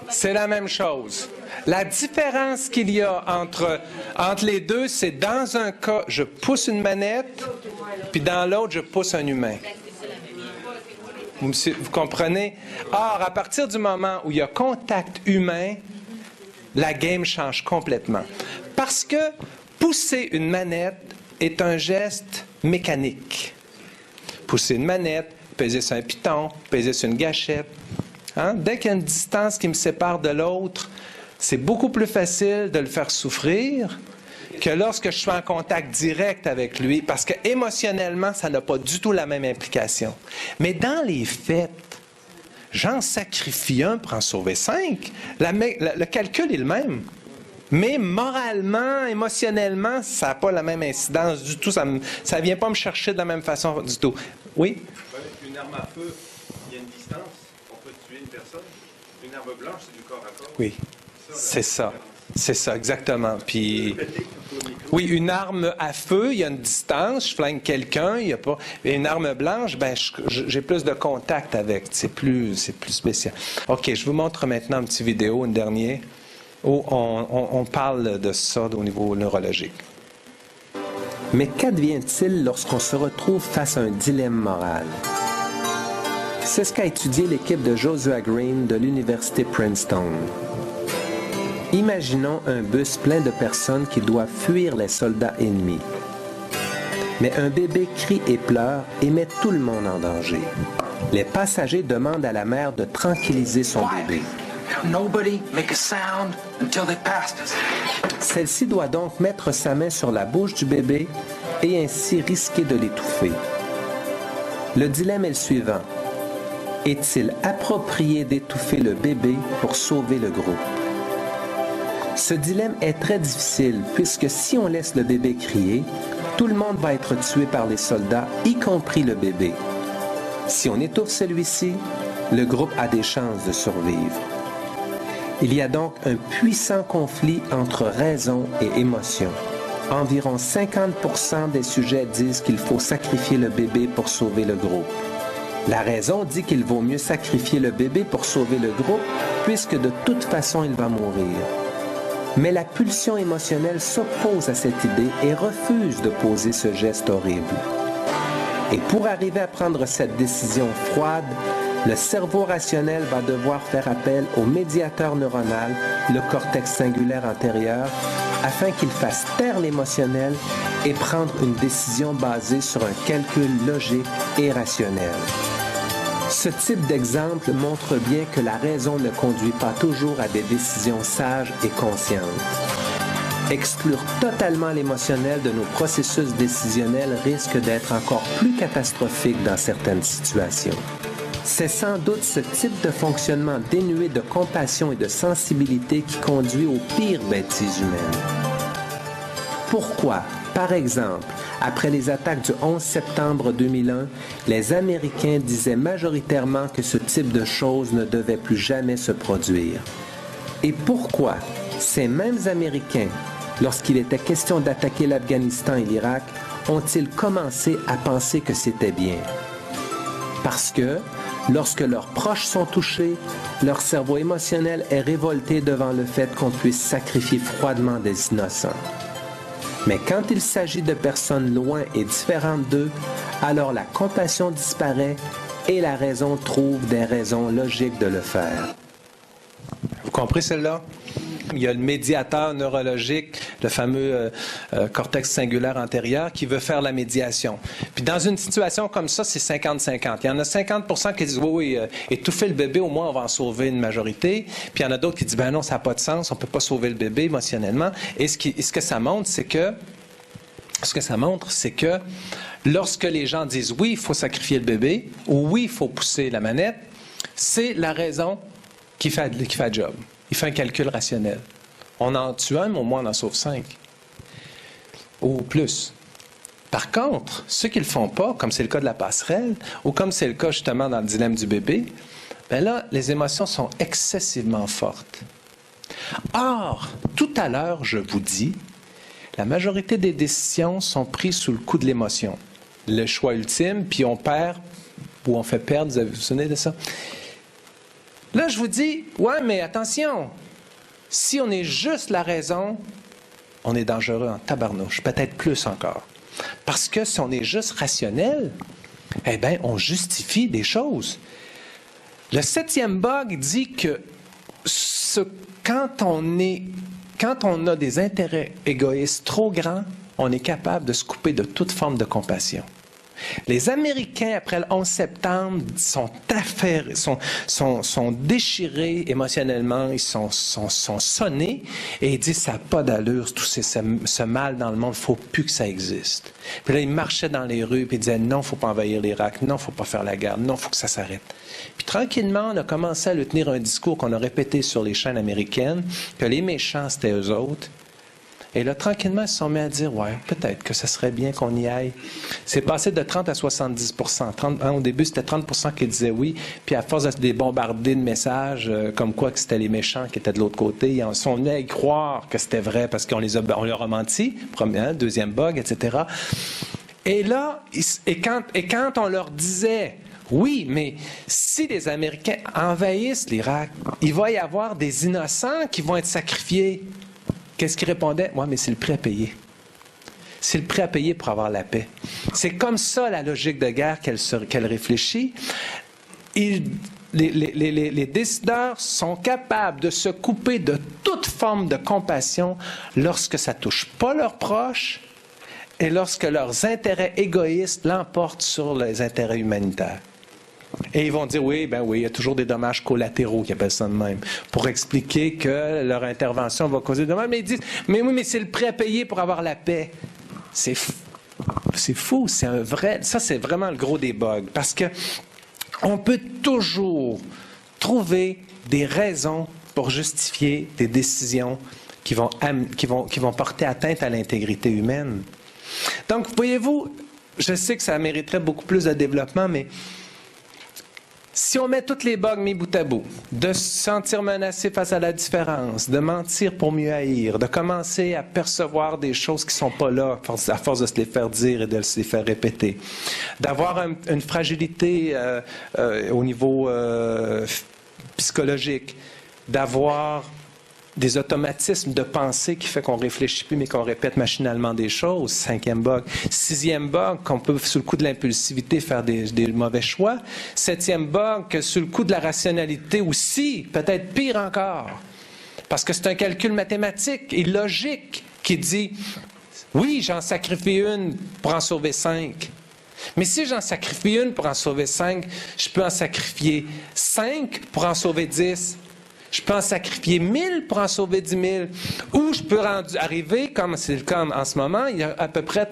C'est la même chose. La différence qu'il y a entre les deux, c'est dans un cas, je pousse une manette, puis dans l'autre, je pousse un humain. Vous comprenez? Or, à partir du moment où il y a contact humain, la game change complètement. Parce que pousser une manette est un geste mécanique. Pousser une manette, peser sur un piton, peser sur une gâchette. Hein? Dès qu'il y a une distance qui me sépare de l'autre, c'est beaucoup plus facile de le faire souffrir que lorsque je suis en contact direct avec lui, parce que émotionnellement, ça n'a pas du tout la même implication. Mais dans les faits, j'en sacrifie un pour en sauver 5. Le calcul est le même. Mais moralement, émotionnellement, ça n'a pas la même incidence du tout. Ça ne vient pas me chercher de la même façon du tout. Oui? Une arme à feu, il y a une distance. On peut tuer une personne. Une arme blanche, c'est du corps à corps. Oui, c'est ça. C'est ça, exactement. Puis, oui, une arme à feu, il y a une distance, je flingue quelqu'un, il n'y a pas... Et une arme blanche, ben, j'ai plus de contact avec, c'est plus spécial. OK, je vous montre maintenant une petite vidéo, une dernière, où on parle de ça au niveau neurologique. Mais qu'advient-il lorsqu'on se retrouve face à un dilemme moral? C'est ce qu'a étudié l'équipe de Joshua Green de l'Université Princeton. Imaginons un bus plein de personnes qui doivent fuir les soldats ennemis. Mais un bébé crie et pleure et met tout le monde en danger. Les passagers demandent à la mère de tranquilliser son bébé. Celle-ci doit donc mettre sa main sur la bouche du bébé et ainsi risquer de l'étouffer. Le dilemme est le suivant. Est-il approprié d'étouffer le bébé pour sauver le groupe? Ce dilemme est très difficile puisque si on laisse le bébé crier, tout le monde va être tué par les soldats, y compris le bébé. Si on étouffe celui-ci, le groupe a des chances de survivre. Il y a donc un puissant conflit entre raison et émotion. Environ 50% des sujets disent qu'il faut sacrifier le bébé pour sauver le groupe. La raison dit qu'il vaut mieux sacrifier le bébé pour sauver le groupe, puisque de toute façon il va mourir. Mais la pulsion émotionnelle s'oppose à cette idée et refuse de poser ce geste horrible. Et pour arriver à prendre cette décision froide, le cerveau rationnel va devoir faire appel au médiateur neuronal, le cortex singulaire antérieur, afin qu'il fasse taire l'émotionnel et prendre une décision basée sur un calcul logique et rationnel. Ce type d'exemple montre bien que la raison ne conduit pas toujours à des décisions sages et conscientes. Exclure totalement l'émotionnel de nos processus décisionnels risque d'être encore plus catastrophique dans certaines situations. C'est sans doute ce type de fonctionnement dénué de compassion et de sensibilité qui conduit aux pires bêtises humaines. Pourquoi, par exemple, après les attaques du 11 septembre 2001, les Américains disaient majoritairement que ce type de choses ne devait plus jamais se produire? Et pourquoi ces mêmes Américains, lorsqu'il était question d'attaquer l'Afghanistan et l'Irak, ont-ils commencé à penser que c'était bien? Parce que, lorsque leurs proches sont touchés, leur cerveau émotionnel est révolté devant le fait qu'on puisse sacrifier froidement des innocents. Mais quand il s'agit de personnes loin et différentes d'eux, alors la compassion disparaît et la raison trouve des raisons logiques de le faire. Vous comprenez celle-là? Il y a le médiateur neurologique, le fameux cortex singulaire antérieur, qui veut faire la médiation. Puis dans une situation comme ça, c'est 50-50. Il y en a 50% qui disent oui, étouffer le bébé, au moins on va en sauver une majorité. Puis il y en a d'autres qui disent ben non, ça n'a pas de sens, on ne peut pas sauver le bébé émotionnellement. Et ce que ça montre, c'est que lorsque les gens disent oui, il faut sacrifier le bébé, ou oui, il faut pousser la manette, c'est la raison qui fait le job. Il fait un calcul rationnel. On en tue un, mais au moins on en sauve 5. Ou plus. Par contre, ceux qui ne le font pas, comme c'est le cas de la passerelle, ou comme c'est le cas justement dans le dilemme du bébé, bien là, les émotions sont excessivement fortes. Or, tout à l'heure, je vous dis, la majorité des décisions sont prises sous le coup de l'émotion. Le choix ultime, puis on perd, ou on fait perdre, vous vous souvenez de ça? Là, je vous dis, ouais, mais attention, si on est juste la raison, on est dangereux en tabarnouche, peut-être plus encore. Parce que si on est juste rationnel, eh bien, on justifie des choses. Le 7e bug dit que quand on a des intérêts égoïstes trop grands, on est capable de se couper de toute forme de compassion. Les Américains, après le 11 septembre, sont déchirés émotionnellement, ils sont sonnés et ils disent « ça n'a pas d'allure, tout ce mal dans le monde, il ne faut plus que ça existe ». Puis là, ils marchaient dans les rues et ils disaient « non, il ne faut pas envahir l'Irak, non, il ne faut pas faire la guerre, non, il faut que ça s'arrête ». Puis tranquillement, on a commencé à lui tenir un discours qu'on a répété sur les chaînes américaines, que les méchants, c'était eux autres. Et là, tranquillement, ils se sont mis à dire, ouais, peut-être que ce serait bien qu'on y aille. C'est passé de 30 à 70%. Au début, c'était 30% qui disaient oui. Puis à force de les bombarder de messages, comme quoi que c'était les méchants qui étaient de l'autre côté, ils sont venus à y croire que c'était vrai parce qu'on leur a menti. Premier, deuxième bug, etc. Et là, quand on leur disait, oui, mais si les Américains envahissent l'Irak, il va y avoir des innocents qui vont être sacrifiés. Qu'est-ce qu'ils répondaient? Oui, mais c'est le prix à payer. C'est le prix à payer pour avoir la paix. C'est comme ça la logique de guerre qu'elle réfléchit. Les décideurs sont capables de se couper de toute forme de compassion lorsque ça ne touche pas leurs proches et lorsque leurs intérêts égoïstes l'emportent sur les intérêts humanitaires. Et ils vont dire, oui, il y a toujours des dommages collatéraux, qui appellent ça de même, pour expliquer que leur intervention va causer des dommages. Mais ils disent, mais oui, mais c'est le prix à payer pour avoir la paix. C'est fou, c'est un vrai... Ça, c'est vraiment le gros des bugs. Parce que on peut toujours trouver des raisons pour justifier des décisions qui vont porter atteinte à l'intégrité humaine. Donc, voyez-vous, je sais que ça mériterait beaucoup plus de développement, mais si on met toutes les bugs mis bout à bout, de se sentir menacé face à la différence, de mentir pour mieux haïr, de commencer à percevoir des choses qui ne sont pas là à force de se les faire dire et de se les faire répéter, d'avoir une fragilité au niveau psychologique, d'avoir des automatismes de pensée qui fait qu'on ne réfléchit plus, mais qu'on répète machinalement des choses. 5e bug. 6e bug, qu'on peut, sous le coup de l'impulsivité, faire des mauvais choix. 7e bug, que sous le coup de la rationalité aussi, peut-être pire encore. Parce que c'est un calcul mathématique et logique qui dit, oui, j'en sacrifie une pour en sauver 5. Mais si j'en sacrifie une pour en sauver 5, je peux en sacrifier 5 pour en sauver 10. Je peux en sacrifier 1000 pour en sauver 10 000. Ou je peux arriver, comme c'est le cas en ce moment, il y a à peu près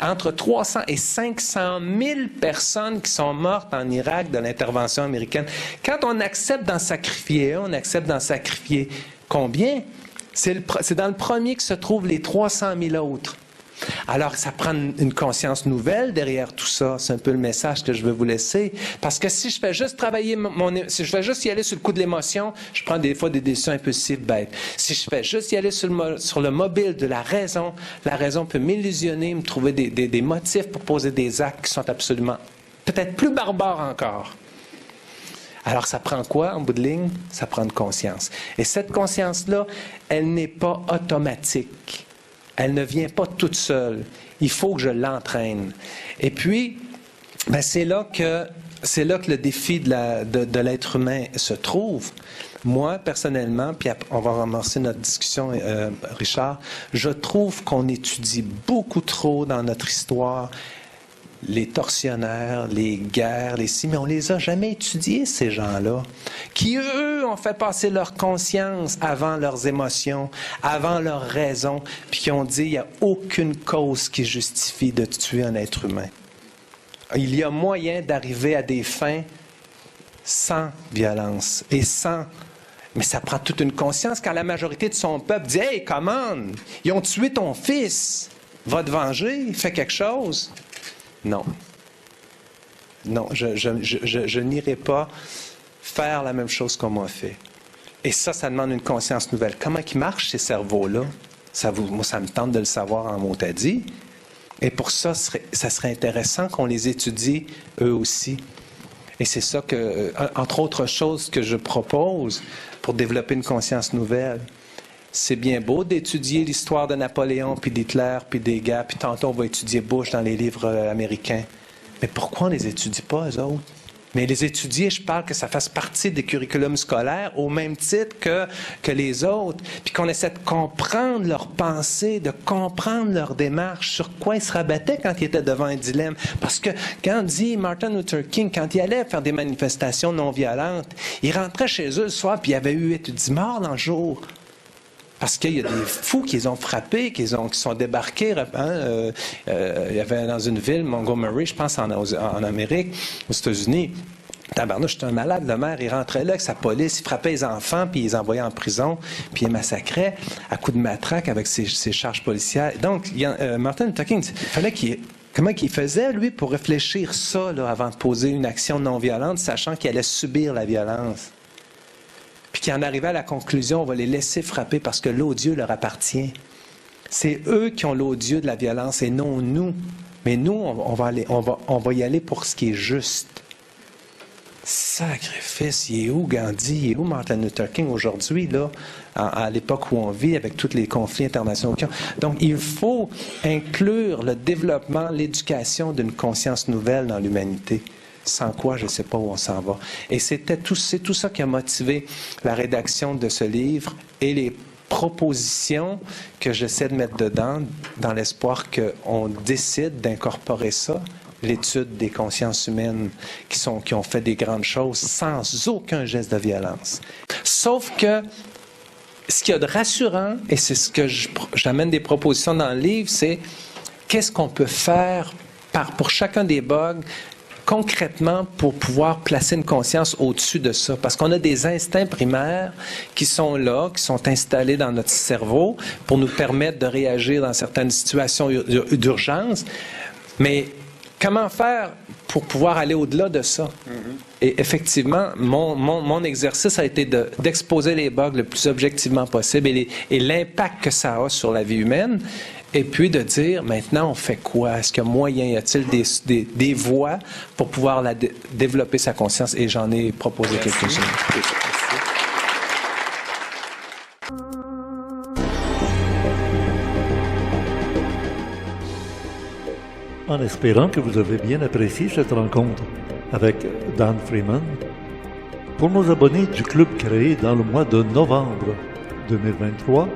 entre 300 et 500 000 personnes qui sont mortes en Irak de l'intervention américaine. Quand on accepte d'en sacrifier un, on accepte d'en sacrifier combien? C'est dans le premier que se trouvent les 300 000 autres. Alors, ça prend une conscience nouvelle derrière tout ça. C'est un peu le message que je veux vous laisser. Parce que si je fais juste travailler si je fais juste y aller sur le coup de l'émotion, je prends des fois des décisions impulsives bêtes. Si je fais juste y aller sur le mobile de la raison peut m'illusionner, me trouver des motifs pour poser des actes qui sont absolument, peut-être plus barbares encore. Alors, ça prend quoi, en bout de ligne? Ça prend une conscience. Et cette conscience-là, elle n'est pas automatique. Elle ne vient pas toute seule. Il faut que je l'entraîne. Et puis, c'est là que le défi de l'être humain se trouve. Moi, personnellement, puis on va amorcer notre discussion, Richard, je trouve qu'on étudie beaucoup trop dans notre histoire les tortionnaires, les guerres, mais on les a jamais étudiés, ces gens-là, qui, eux, ont fait passer leur conscience avant leurs émotions, avant leurs raisons, puis qui ont dit, il n'y a aucune cause qui justifie de tuer un être humain. Il y a moyen d'arriver à des fins sans violence et sans... Mais ça prend toute une conscience quand la majorité de son peuple dit « Hey, come on, ils ont tué ton fils, va te venger, fais quelque chose. » Non. Non, je n'irai pas faire la même chose qu'on m'a fait. Et ça demande une conscience nouvelle. Comment ils marchent, ces cerveaux-là? Moi, ça me tente de le savoir en mot-à-dit. Et pour ça, ça serait intéressant qu'on les étudie, eux aussi. Et c'est ça que, entre autres choses, que je propose pour développer une conscience nouvelle. C'est bien beau d'étudier l'histoire de Napoléon, puis d'Hitler, puis des guerres, puis tantôt on va étudier Bush dans les livres américains. Mais pourquoi on ne les étudie pas, eux autres? Mais les étudier, je parle que ça fasse partie des curriculums scolaires au même titre que les autres, puis qu'on essaie de comprendre leurs pensées, de comprendre leur démarche, sur quoi ils se rabattaient quand ils étaient devant un dilemme. Parce que quand dit Martin Luther King, quand il allait faire des manifestations non violentes, il rentrait chez eux le soir, puis il y avait eu 10 morts dans le jour. Parce qu'il y a des fous qui les ont frappés, qui sont débarqués. Il y avait dans une ville, Montgomery, je pense en Amérique, aux États-Unis. Tabarnouche, j'étais un malade, le maire, il rentrait là avec sa police, il frappait les enfants, puis il les envoyait en prison, puis il les massacrait à coups de matraque avec ses charges policières. Donc, Martin Luther King, il fallait comment il faisait, lui, pour réfléchir ça, là, avant de poser une action non violente, sachant qu'il allait subir la violence? Puis qui en arrivait à la conclusion, on va les laisser frapper parce que l'odieux leur appartient. C'est eux qui ont l'odieux de la violence et non nous. Mais nous, on va y aller pour ce qui est juste. Sacrifice, il est où Gandhi, il est où Martin Luther King aujourd'hui, là, à l'époque où on vit avec tous les conflits internationaux? Donc, il faut inclure le développement, l'éducation d'une conscience nouvelle dans l'humanité. Sans quoi, je ne sais pas où on s'en va. Et c'est tout ça qui a motivé la rédaction de ce livre et les propositions que j'essaie de mettre dedans, dans l'espoir qu'on décide d'incorporer ça l'étude des consciences humaines qui ont fait des grandes choses sans aucun geste de violence. Sauf que ce qu'il y a de rassurant, et c'est ce que j'amène des propositions dans le livre, c'est qu'est-ce qu'on peut faire pour chacun des bugs concrètement pour pouvoir placer une conscience au-dessus de ça. Parce qu'on a des instincts primaires qui sont là, qui sont installés dans notre cerveau pour nous permettre de réagir dans certaines situations d'urgence. Mais comment faire pour pouvoir aller au-delà de ça? Et effectivement, mon exercice a été d'exposer les bugs le plus objectivement possible et l'impact que ça a sur la vie humaine. Et puis de dire, maintenant, on fait quoi? Est-ce qu'il y a moyen, y a-t-il des voies pour pouvoir développer sa conscience? Et j'en ai proposé quelques-unes. En espérant que vous avez bien apprécié cette rencontre avec Dan Freeman, pour nos abonnés du club créé dans le mois de novembre 2023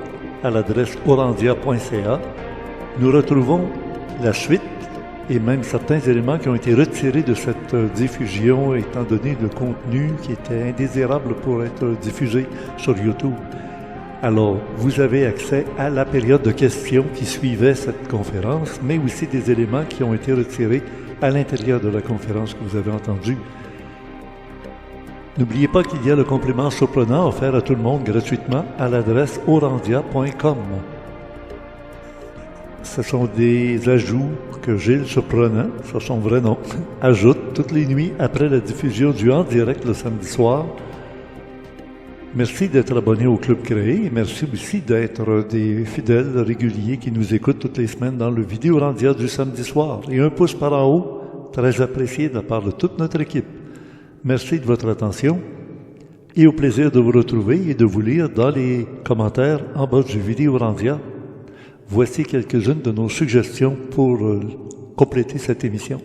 à l'adresse orandia.ca, nous retrouvons la suite et même certains éléments qui ont été retirés de cette diffusion étant donné le contenu qui était indésirable pour être diffusé sur YouTube. Alors, vous avez accès à la période de questions qui suivait cette conférence, mais aussi des éléments qui ont été retirés à l'intérieur de la conférence que vous avez entendue. N'oubliez pas qu'il y a le complément surprenant offert à tout le monde gratuitement à l'adresse orandia.com. Ce sont des ajouts que Gilles Surprenant, c'est son vrai nom, ajoute toutes les nuits après la diffusion du en direct le samedi soir. Merci d'être abonné au Club Créé et merci aussi d'être des fidèles réguliers qui nous écoutent toutes les semaines dans le Vidéo Orandia du samedi soir. Et un pouce par en haut, très apprécié de la part de toute notre équipe. Merci de votre attention et au plaisir de vous retrouver et de vous lire dans les commentaires en bas du Vidéo Orandia. Voici quelques-unes de nos suggestions pour compléter cette émission.